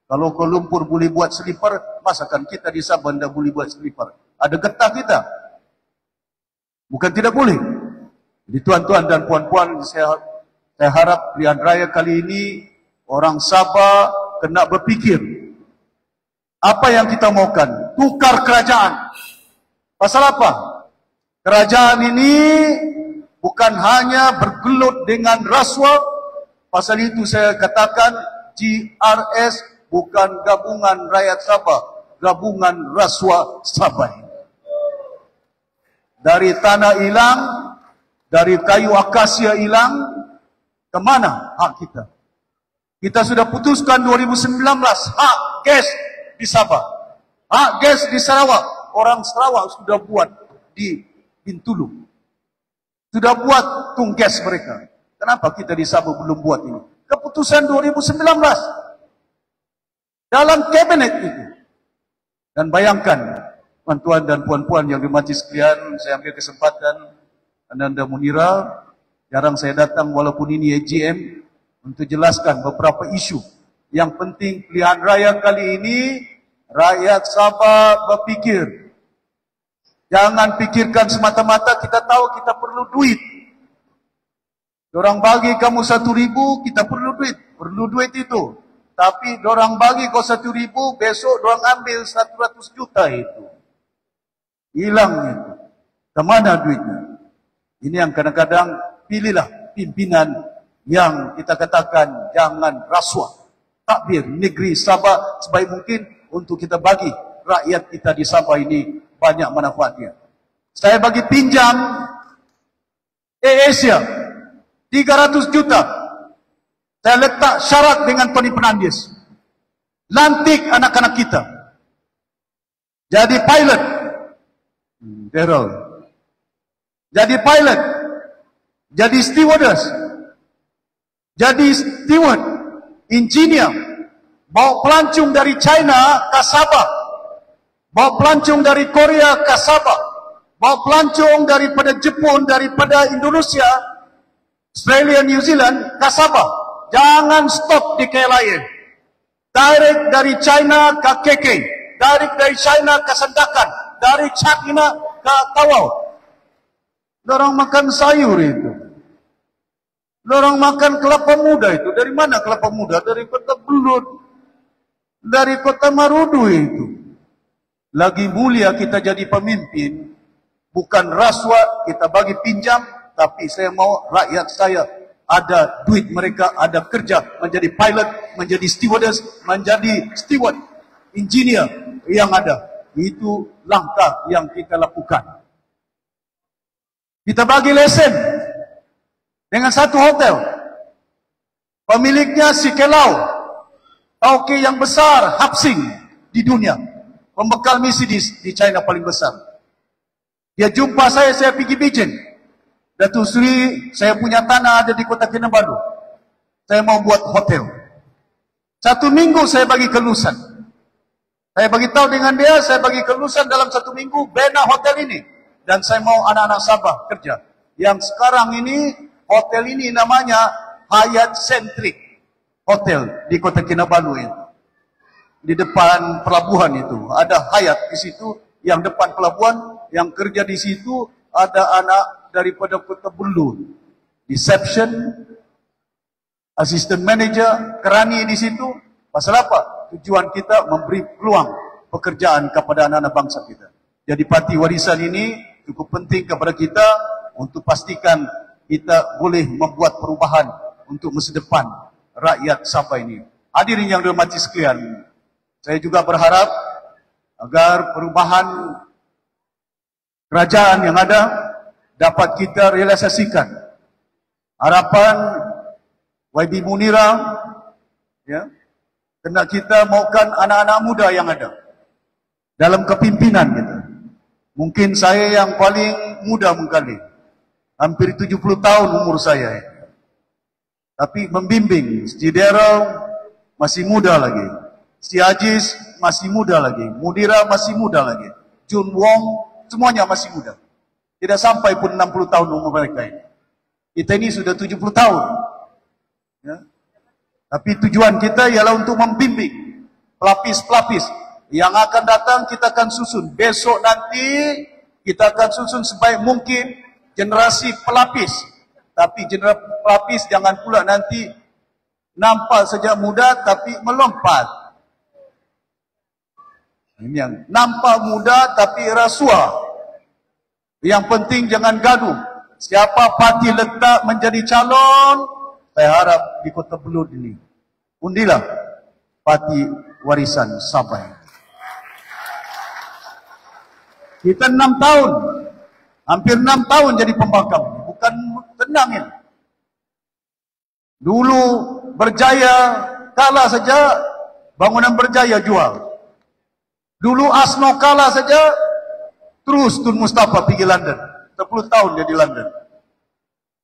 Kalau Kuala Lumpur boleh buat slipper, masakan kita di Sabah tidak boleh buat slipper. Ada getah kita. Bukan tidak boleh. Jadi tuan-tuan dan puan-puan, saya harap pilihan raya kali ini orang Sabah kena berfikir. Apa yang kita maukan? Tukar kerajaan. Pasal apa? Kerajaan ini bukan hanya bergelut dengan rasuah. Pasal itu saya katakan GRS bukan gabungan rakyat Sabah, gabungan rasuah Sabah. Dari tanah hilang, dari kayu akasia hilang, kemana hak kita? Kita sudah putuskan 2019 hak gas di Sabah, hak gas di Sarawak. Orang Sarawak sudah buat di Bintulu, sudah buat tunggas mereka. Kenapa kita di Sabah belum buat ini? Keputusan 2019 dalam kabinet itu. Dan bayangkan, tuan-tuan dan puan-puan yang dimati sekalian, saya ambil kesempatan, Ananda Munira, jarang saya datang walaupun ini AGM, untuk jelaskan beberapa isu. Yang penting pilihan raya kali ini, rakyat Sabah berfikir. Jangan pikirkan semata-mata kita tahu kita perlu duit. Dorang bagi kamu 1,000, kita perlu duit. Perlu duit itu. Tapi dorang bagi kau 1,000, besok dorang ambil 100 juta itu. Hilang itu. Kemana duitnya? Ini yang kadang-kadang pilihlah pimpinan yang kita katakan jangan rasuah. Takbir negeri Sabah sebaik mungkin untuk kita bagi rakyat kita di Sabah ini banyak manfaatnya. Saya bagi pinjam Asia 300 juta. Saya letak syarat dengan Tony Fernandes. Lantik anak-anak kita. Jadi pilot. Daryl. Jadi pilot. Jadi stewardess. Jadi steward. Engineer. Bawa pelancong dari China ke Sabah. Bawa pelancong dari Korea ke Sabah. Bawa pelancong daripada Jepun, daripada Indonesia, Australia, New Zealand ke Sabah. Jangan stop di KLIA. Direct dari China ke KK. Direct dari China ke Sandakan. Dari China ke Tawau. Dorang makan sayur itu. Dorang makan kelapa muda itu. Dari mana kelapa muda? Dari kota Belut. Dari kota Marudu itu. Lagi mulia kita jadi pemimpin, bukan rasuah kita bagi pinjam, tapi saya mau rakyat saya ada duit mereka, ada kerja, menjadi pilot, menjadi stewardess, menjadi steward, engineer yang ada. Itu langkah yang kita lakukan. Kita bagi lesen dengan satu hotel. Pemiliknya si Kelau, tauke yang besar, Hapsing di dunia. Pembekal Mercedes di China paling besar. Dia jumpa saya pergi Beijing. Datuk Seri, saya punya tanah ada di Kota Kinabalu. Saya mau buat hotel. 1 minggu saya bagi kelulusan. Saya bagi tahu dengan dia, saya bagi kelulusan dalam 1 minggu, bina hotel ini. Dan saya mau anak-anak Sabah kerja. Yang sekarang ini, hotel ini namanya Hyatt Centric Hotel di Kota Kinabalu ini. di depan pelabuhan itu. Ada Hayat di situ, yang depan pelabuhan, yang kerja di situ ada anak daripada Kota Bulu. Reception, assistant manager, kerani di situ. Pasal apa? Tujuan kita memberi peluang pekerjaan kepada anak-anak bangsa kita. Jadi parti warisan ini cukup penting kepada kita untuk pastikan kita boleh membuat perubahan untuk masa depan rakyat Sabah ini. Hadirin yang dirahmati sekalian, saya juga berharap agar perubahan kerajaan yang ada dapat kita realisasikan. Harapan YB Munira, ya, kena kita maukan anak-anak muda yang ada dalam kepimpinan kita. Mungkin saya yang paling muda mengkali, hampir 70 tahun umur saya. Tapi membimbing, Siti Daryl masih muda lagi, Siti Aziz masih muda lagi, Munira masih muda lagi, Jun Wong semuanya masih muda. Tidak sampai pun 60 tahun umur mereka ini. Kita ini sudah 70 tahun. Ya. Tapi tujuan kita ialah untuk membimbing pelapis-pelapis yang akan datang. Kita akan susun. Besok nanti kita akan susun sebaik mungkin generasi pelapis. Tapi generasi pelapis jangan pula nanti nampak saja muda tapi melompat. Ini yang nampak muda tapi rasuah. Yang penting jangan gaduh. Siapa parti letak menjadi calon, saya harap di Kota Belud ini, undilah parti warisan Sabah. Kita 6 tahun, hampir 6 tahun jadi pembangkang. Bukan tenang ini. Dulu Berjaya kalah saja, Bangunan Berjaya jual. Dulu ASNO kalah saja, terus Tun Mustafa pergi London. 10 tahun dia di London.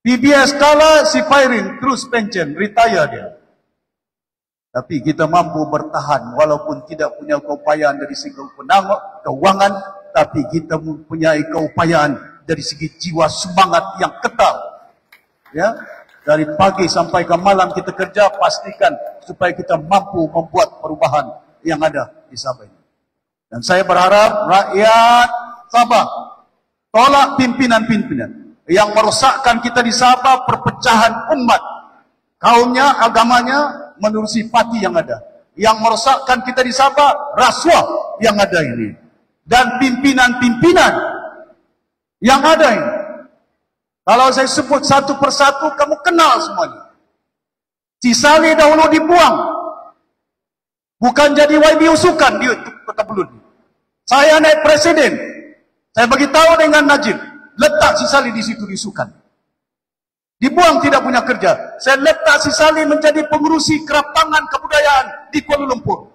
PBS kalah, si Fairin terus pension, retire dia. Tapi kita mampu bertahan walaupun tidak punya keupayaan dari segi keuangan, tapi kita mempunyai keupayaan dari segi jiwa semangat yang ketal. Ya, dari pagi sampai ke malam kita kerja, pastikan supaya kita mampu membuat perubahan yang ada di Sabah ini. Dan saya berharap rakyat Sabah tolak pimpinan-pimpinan yang merosakkan kita di Sabah, perpecahan umat, kaumnya, agamanya, menerusi parti yang ada. Yang merosakkan kita di Sabah, rasuah yang ada ini. Dan pimpinan-pimpinan yang ada ini. Kalau saya sebut satu persatu, kamu kenal semuanya. Si Saleh dahulu dibuang. Bukan jadi YB usukan di Kota Belud. Saya naik presiden. Saya bagi tahu dengan Najib, letak si Saleh di situ disukan. Dibuang tidak punya kerja. Saya letak si Saleh menjadi pengurusi kerapangan kebudayaan di Kuala Lumpur.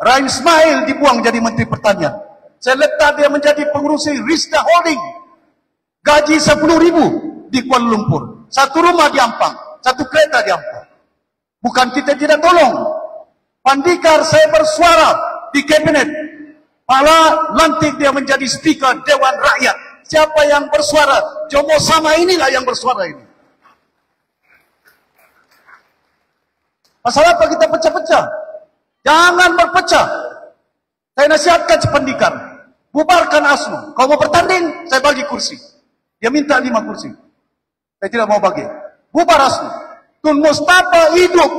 Rahim Ismail dibuang jadi Menteri Pertanian. Saya letak dia menjadi pengurusi Rizda Holding. Gaji 10.000 di Kuala Lumpur. Satu rumah di Ampang, satu kereta di Ampang. Bukan kita tidak tolong. Pandikar saya bersuara di kabinet. Malah lantik dia menjadi speaker Dewan Rakyat. Siapa yang bersuara? Jomo Sama inilah yang bersuara ini. Pasal apa kita pecah-pecah? Jangan berpecah. Saya nasihatkan sepandikar, bubarkan ASNO. Kalau mau bertanding, saya bagi kursi. Dia minta 5 kursi. Saya tidak mau bagi. Bubar ASNO. Tun Mustafa hidup.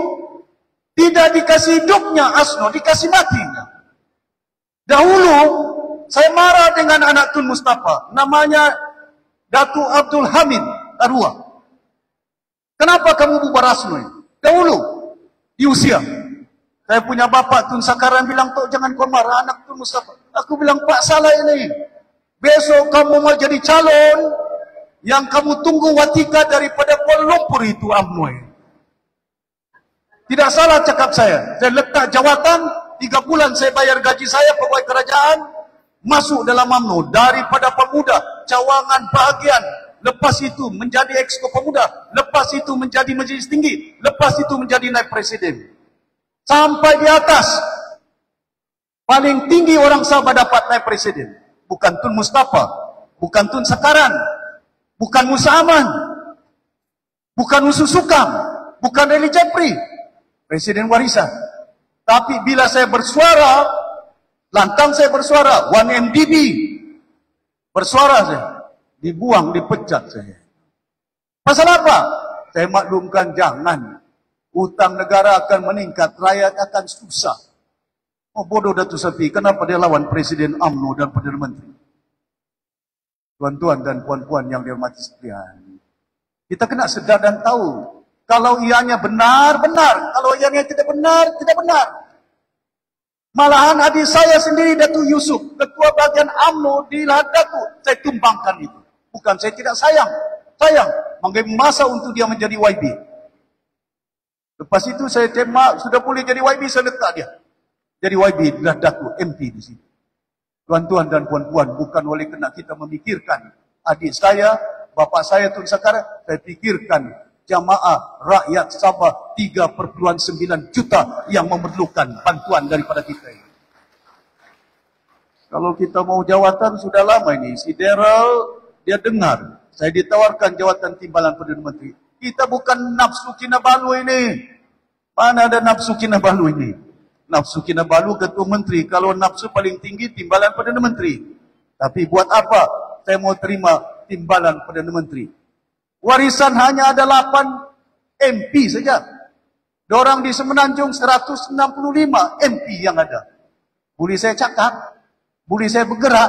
Tidak dikasih hidupnya ASNO, dikasih matinya. Dahulu saya marah dengan anak Tun Mustafa, namanya Datu Abdul Hamid Arwah. Kenapa kamu bubar ASNO ini? Dahulu di usia. Saya punya bapak Tun Sakaran bilang, "Tok, jangan kau marah anak Tun Mustafa." Aku bilang, "Pak, salah ini. Besok kamu mau jadi calon, yang kamu tunggu watika daripada Kuala Lumpur itu UMNO ini." Tidak salah cakap saya. Saya letak jawatan, 3 bulan saya bayar gaji saya pegawai kerajaan, masuk dalam UMNO daripada pemuda, cawangan bahagian, lepas itu menjadi exco pemuda, lepas itu menjadi majlis tinggi, lepas itu menjadi naib presiden. Sampai di atas, paling tinggi orang Sabah dapat naib presiden. Bukan Tun Mustafa, bukan Tun Sakaran, bukan Musa Aman, bukan Usu Sukam, bukan Reli Japri, presiden warisan. Tapi bila saya bersuara, lantang saya bersuara, 1MDB, bersuara saya, dibuang, dipecat saya. Pasal apa? Saya maklumkan jangan. Hutang negara akan meningkat, rakyat akan susah. Oh bodoh Datuk Seri, kenapa dia lawan Presiden UMNO dan Perdana Menteri? Tuan-tuan dan puan-puan yang dihormati sekalian, kita kena sedar dan tahu. Kalau ianya benar, benar. Kalau ianya tidak benar, tidak benar. Malahan adik saya sendiri, Datuk Yusuf, Ketua Bagian UMNO di Datuk, saya tumbangkan itu. Bukan saya tidak sayang. Sayang, mengambil masa untuk dia menjadi YB. Lepas itu saya tembak, sudah boleh jadi YB, saya letak dia. Jadi YB adalah Datuk MP di sini. Tuan-tuan dan puan-puan, bukan oleh kena kita memikirkan adik saya, bapa saya Tun Sekarang, saya pikirkan jamaah rakyat Sabah 3,9 juta yang memerlukan bantuan daripada kita ini. Kalau kita mau jawatan sudah lama ini, si Daryl dia dengar, saya ditawarkan jawatan timbalan Perdana Menteri. Kita bukan nafsu Kinabalu ini. Mana ada nafsu Kinabalu ini? Nafsu Kinabalu Ketua Menteri, kalau nafsu paling tinggi timbalan Perdana Menteri. Tapi buat apa saya mau terima timbalan Perdana Menteri? Warisan hanya ada 8 MP saja. Dorang di Semenanjung 165 MP yang ada. Boleh saya cakap? Boleh saya bergerak?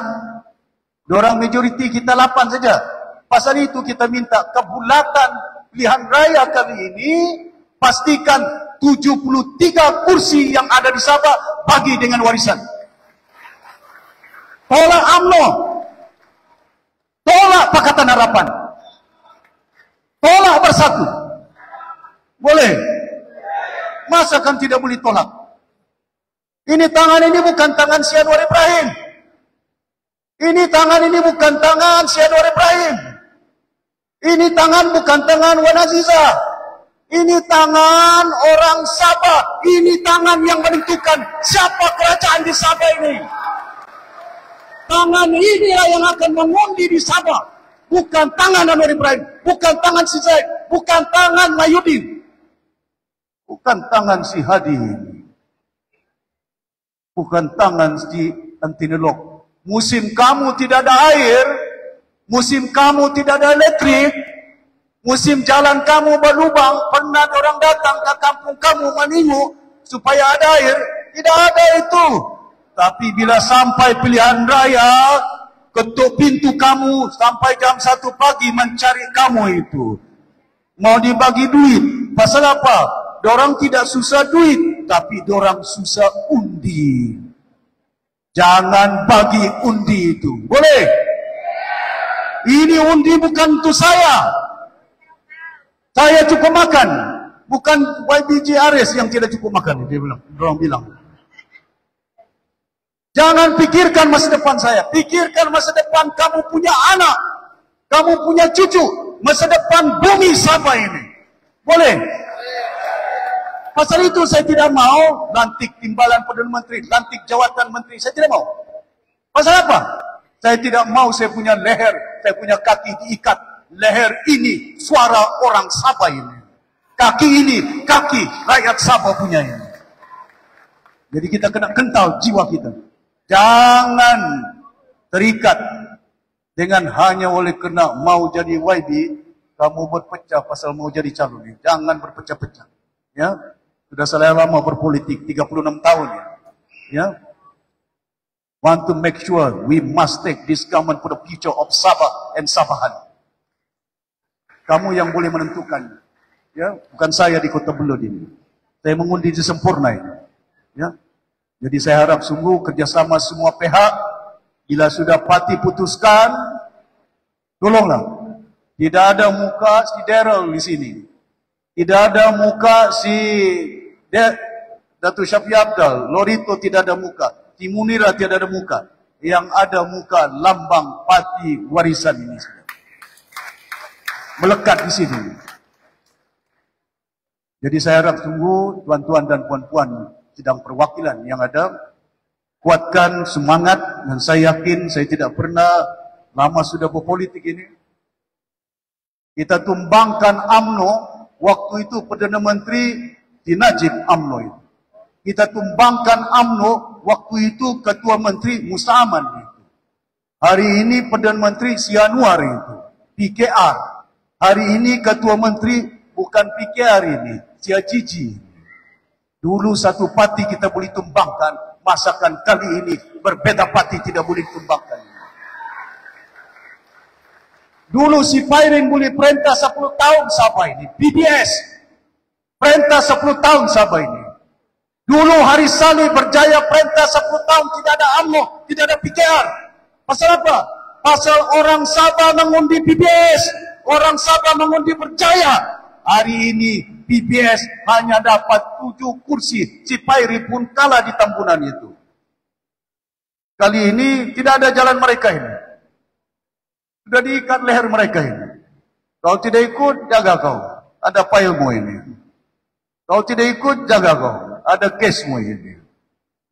Dorang majoriti kita 8 saja. Pasal itu kita minta kebulatan pilihan raya kali ini, pastikan 73 kursi yang ada di Sabah bagi dengan warisan. Tolak UMNO. Tolak Pakatan Harapan. Tolak Bersatu. Boleh? Masa kan tidak boleh tolak? Ini tangan ini bukan tangan si Anwar Ibrahim. Ini tangan ini bukan tangan si Anwar Ibrahim. Ini tangan bukan tangan Wan Azizah. Ini tangan orang Sabah. Ini tangan yang menentukan siapa kerajaan di Sabah ini. Tangan inilah yang akan mengundi di Sabah. Bukan tangan Anwar Ibrahim. Bukan tangan si Zaid. Bukan tangan Mahyudin. Bukan tangan si Hadi. Bukan tangan si Antinolog. Musim kamu tidak ada air. Musim kamu tidak ada elektrik. Musim jalan kamu berlubang. Pernah orang datang ke kampung kamu meningu supaya ada air. Tidak ada itu. Tapi bila sampai pilihan raya, ketuk pintu kamu sampai jam 1 pagi mencari kamu itu. Mau dibagi duit. Pasal apa? Dorang tidak susah duit, tapi dorang susah undi. Jangan bagi undi itu. Boleh? Ini undi bukan untuk saya. Saya cukup makan. Bukan YBJ Ares yang tidak cukup makan. Dia bilang, dorang bilang. Jangan pikirkan masa depan saya. Pikirkan masa depan kamu punya anak. Kamu punya cucu. Masa depan bumi Sabah ini. Boleh? Pasal itu saya tidak mau lantik timbalan Perdana Menteri, lantik jawatan menteri. Saya tidak mau. Pasal apa? Saya tidak mau saya punya leher, saya punya kaki diikat. Leher ini suara orang Sabah ini. Kaki ini, kaki rakyat Sabah punya ini. Jadi kita kena kental jiwa kita. Jangan terikat dengan hanya oleh kena mau jadi YB, kamu berpecah pasal mau jadi calon. Jangan berpecah-pecah. Ya, sudah saya lama berpolitik, 36 tahun ya. Ya, want to make sure we must take this government for the future of Sabah and Sabahan. Kamu yang boleh menentukan. Ya, bukan saya di Kota Belud ini. Saya mengundi di sempurna ini. Ya. Jadi saya harap sungguh kerjasama semua pihak. Bila sudah parti putuskan, tolonglah. Tidak ada muka si Daryl di sini. Tidak ada muka si Datuk Syafiq Abdal. Lorito tidak ada muka. Timunira tidak ada muka. Yang ada muka lambang parti warisan ini. Melekat di sini. Jadi saya harap sungguh tuan-tuan dan puan-puan sidang perwakilan yang ada, kuatkan semangat, dan saya yakin saya tidak pernah lama sudah berpolitik ini. Kita tumbangkan UMNO, waktu itu Perdana Menteri di Najib UMNO itu. Kita tumbangkan UMNO, waktu itu Ketua Menteri Musa Aman itu. Hari ini Perdana Menteri Sianuar itu, PKR. Hari ini Ketua Menteri bukan PKR ini, Sia Cici. Dulu satu parti kita boleh tumbangkan, masakan kali ini berbeda parti tidak boleh tumbangkan. Dulu si Pairin boleh perintah 10 tahun Sabah ini, PBS. Perintah 10 tahun Sabah ini. Dulu Hari Saleh berjaya perintah 10 tahun, tidak ada UMNO, tidak ada PKR. Pasal apa? Pasal orang Sabah mengundi PBS, orang Sabah mengundi berjaya. Hari ini PBS hanya dapat 7 kursi. Si Pairi pun kalah di Tambunan itu. Kali ini tidak ada jalan mereka ini. Sudah diikat leher mereka ini. Kau tidak ikut, jaga kau. Ada pailmu ini. Kau tidak ikut, jaga kau. Ada kesmu ini.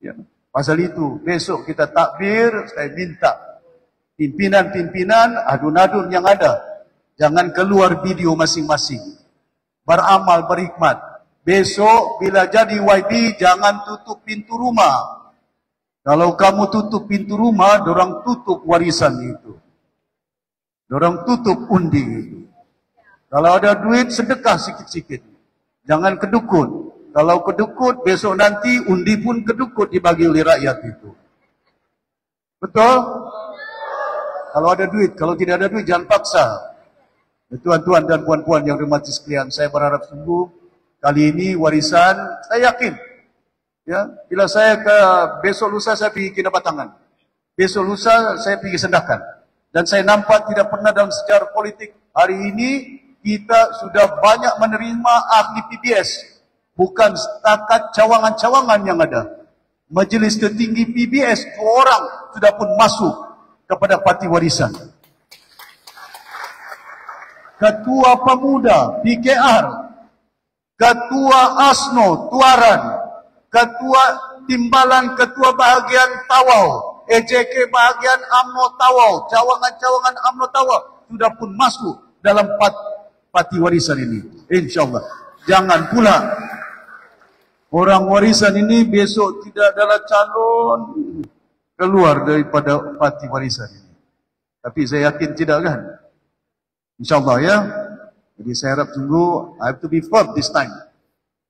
Ya. Pasal itu, besok kita takbir, saya minta pimpinan-pimpinan, adun-adun yang ada. Jangan keluar video masing-masing. Beramal, berhikmat. Besok bila jadi YB, jangan tutup pintu rumah. Kalau kamu tutup pintu rumah, dorang tutup warisan itu. Dorang tutup undi itu. Kalau ada duit, sedekah sikit-sikit. Jangan kedukut. Kalau kedukut, besok nanti undi pun kedukut dibagi oleh rakyat itu. Betul? Kalau ada duit, kalau tidak ada duit, jangan paksa. Tuan-tuan dan puan-puan yang hormati sekalian, saya berharap sungguh kali ini warisan, saya yakin. Ya, bila saya ke besok lusa saya pergi Kinabatangan. Besok lusa saya pergi Sendakan. Dan saya nampak tidak pernah dalam sejarah politik hari ini kita sudah banyak menerima ahli PBS. Bukan setakat cawangan-cawangan yang ada. Majelis tertinggi PBS 2 orang sudah pun masuk kepada parti warisan. Ketua Pemuda PKR, Ketua ASNO Tuaran, Ketua Timbalan, Ketua Bahagian Tawau, EJK Bahagian UMNO Tawau, cawangan-cawangan UMNO Tawau sudah pun masuk dalam parti warisan ini. InsyaAllah. Jangan pula orang warisan ini besok tidak adalah calon keluar daripada parti warisan ini. Tapi saya yakin tidak kan? InsyaAllah ya. Jadi saya harap tunggu. I have to be firm this time.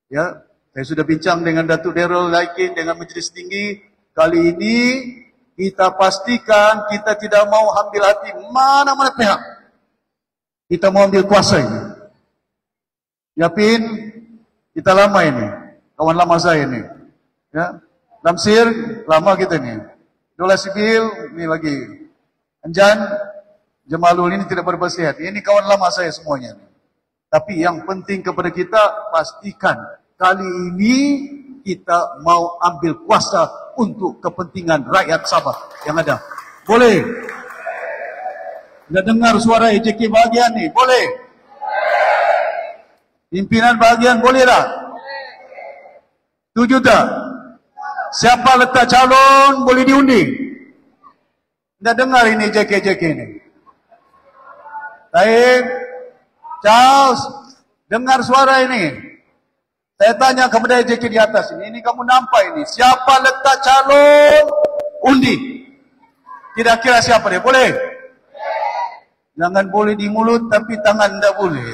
Ya. Saya sudah bincang dengan Datuk Daryl Laikin, dengan Majlis Tinggi. Kali ini kita pastikan kita tidak mau ambil hati mana-mana pihak. Kita mau ambil kuasa ini. Yapin, kita lama ini. Kawan lama saya ini. Ya. Lamsir, lama kita ini. Dola Sibil, ini lagi. Anjan, Jamalul ini tidak berbersihat. Ini kawan lama saya semuanya. Tapi yang penting kepada kita, pastikan kali ini kita mau ambil kuasa untuk kepentingan rakyat Sabah yang ada. Boleh? Anda dengar suara EJK bahagian ni? Boleh? Pimpinan bahagian boleh tak? Setuju tak? Siapa letak calon boleh diundi? Anda dengar ini EJK ini? Baik, Charles, dengar suara ini. Saya tanya kepada EJK di atas ini kamu nampak ini, siapa letak calon undi? Kira-kira siapa dia? Boleh? Jangan boleh di mulut tapi tangan tidak boleh.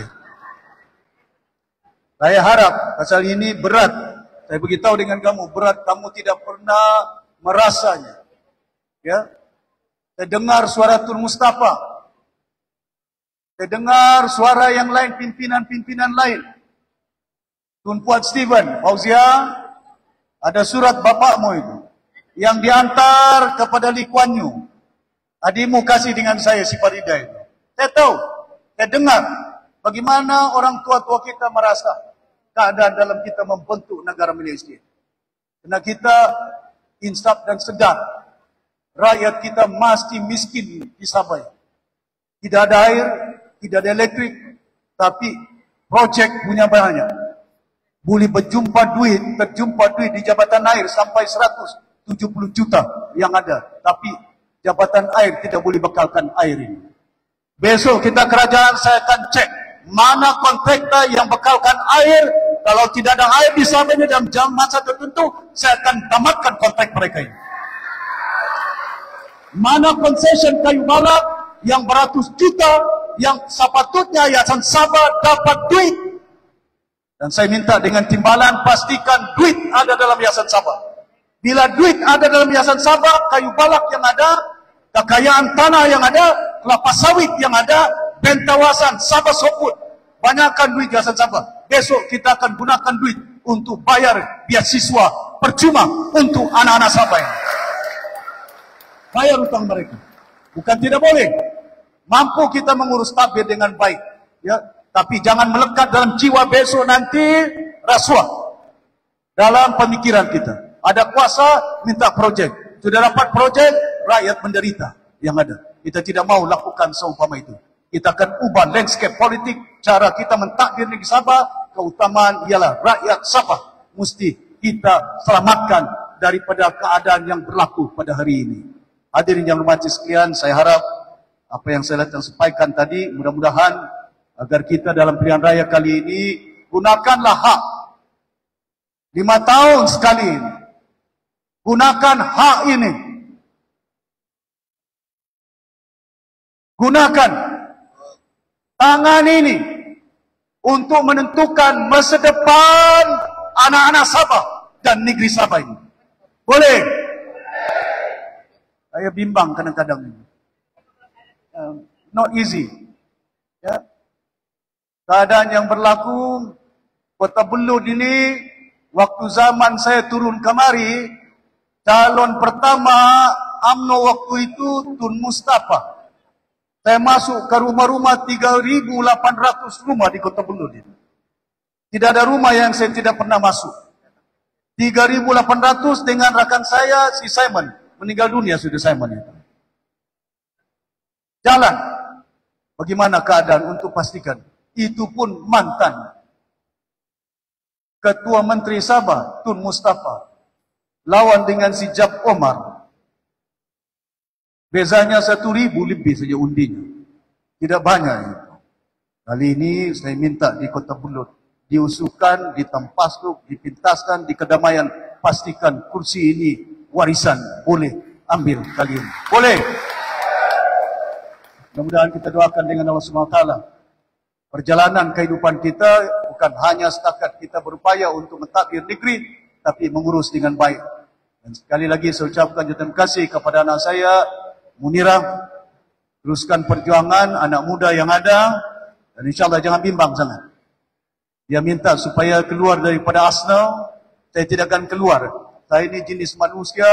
Saya harap, pasal ini berat. Saya beritahu dengan kamu, berat, kamu tidak pernah merasanya. Ya, saya dengar suara Tun Mustafa. Saya dengar suara yang lain, pimpinan-pimpinan lain. Tun Puan Steven, Fauzia, ada surat bapakmu itu. Yang diantar kepada Lee Kuan Yew. Adikmu kasih dengan saya, si Farida itu. Saya tahu, saya dengar bagaimana orang tua-tua kita merasa keadaan dalam kita membentuk negara Malaysia. Karena kita insaf dan sedar, rakyat kita masih miskin di Sabah. Tidak ada air, tidak ada elektrik, tapi projek punya banyak. Boleh terjumpa duit di jabatan air sampai 170 juta yang ada. Tapi jabatan air tidak boleh bekalkan air ini. Besok kita kerajaan saya akan cek mana kontraktor yang bekalkan air Kalau tidak ada air di Sabah ini dalam jam masa tertentu, saya akan tamatkan kontrak mereka ini. Mana concession kayu balak yang beratus juta, yang sepatutnya Yayasan Sabah dapat duit. Dan saya minta dengan timbalan, pastikan duit ada dalam Yayasan Sabah. Bila duit ada dalam Yayasan Sabah, kayu balak yang ada, kekayaan tanah yang ada, kelapa sawit yang ada, bentawasan Sabah Soput, banyakkan duit Yayasan Sabah. Besok kita akan gunakan duit untuk bayar beasiswa percuma untuk anak-anak Sabah ini. Bayar utang mereka. Bukan tidak boleh. Mampu kita mengurus tabir dengan baik. Ya, tapi jangan melekat dalam jiwa besok nanti rasuah. Dalam pemikiran kita. Ada kuasa, minta projek. Sudah dapat projek, rakyat menderita yang ada. Kita tidak mau lakukan seumpama itu. Kita akan ubah landscape politik. Cara kita mentakdir negeri Sabah, keutamaan ialah rakyat Sabah mesti kita selamatkan daripada keadaan yang berlaku pada hari ini. Hadirin yang hormati sekalian, saya harap apa yang saya sampaikan tadi, mudah-mudahan agar kita dalam pilihan raya kali ini, gunakanlah hak 5 tahun sekali ini. Gunakan hak ini. Gunakan tangan ini untuk menentukan masa depan anak-anak Sabah dan negeri Sabah ini. Boleh? Saya bimbang kadang-kadang ini. Not easy. Ya. Keadaan yang berlaku Kota Belud ini, waktu zaman saya turun kemari, calon pertama UMNO waktu itu Tun Mustafa. Saya masuk ke rumah-rumah 3.800 rumah di Kota Belud ini. Tidak ada rumah yang saya tidak pernah masuk. 3.800 dengan rakan saya, si Simon. Meninggal dunia sudah Simon itu. Jalan. Bagaimana keadaan untuk pastikan. Itu pun mantan Ketua Menteri Sabah, Tun Mustafa. Lawan dengan si Jab Omar. Bezanya 1.000 lebih saja undinya. Tidak banyak itu. Kali ini saya minta di Kota Belud. Diusulkan, ditempaskan, dipintaskan, di kedamaian. Pastikan kursi ini warisan boleh ambil kali ini. Boleh. Mudah-mudahan kita doakan dengan Allah SWT. Perjalanan kehidupan kita bukan hanya setakat kita berupaya untuk mentadbir negeri, tapi mengurus dengan baik. Dan sekali lagi saya ucapkan terima kasih kepada anak saya, Munirah. Teruskan perjuangan anak muda yang ada, dan insyaAllah jangan bimbang sangat. Dia minta supaya keluar daripada Arsenal. Saya tidak akan keluar. Saya ini jenis manusia,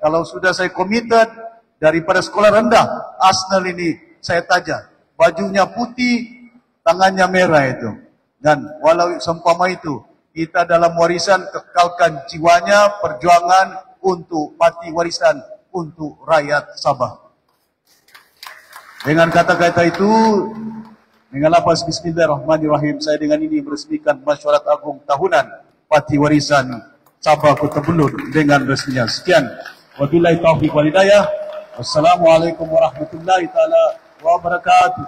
kalau sudah saya committed daripada sekolah rendah, Arsenal ini saya tajam. Bajunya putih, tangannya merah itu. Dan walau seumpama itu, kita dalam warisan kekalkan jiwanya, perjuangan untuk parti warisan untuk rakyat Sabah. Dengan kata-kata itu, dengan lafaz Bismillahirrahmanirrahim, saya dengan ini meresmikan Mesyuarat Agung Tahunan Parti Warisan Sabah Kota Belud dengan resminya. Sekian. Wabillahi taufiq wal hidayah. Wassalamualaikum warahmatullahi taala wabarakatuh.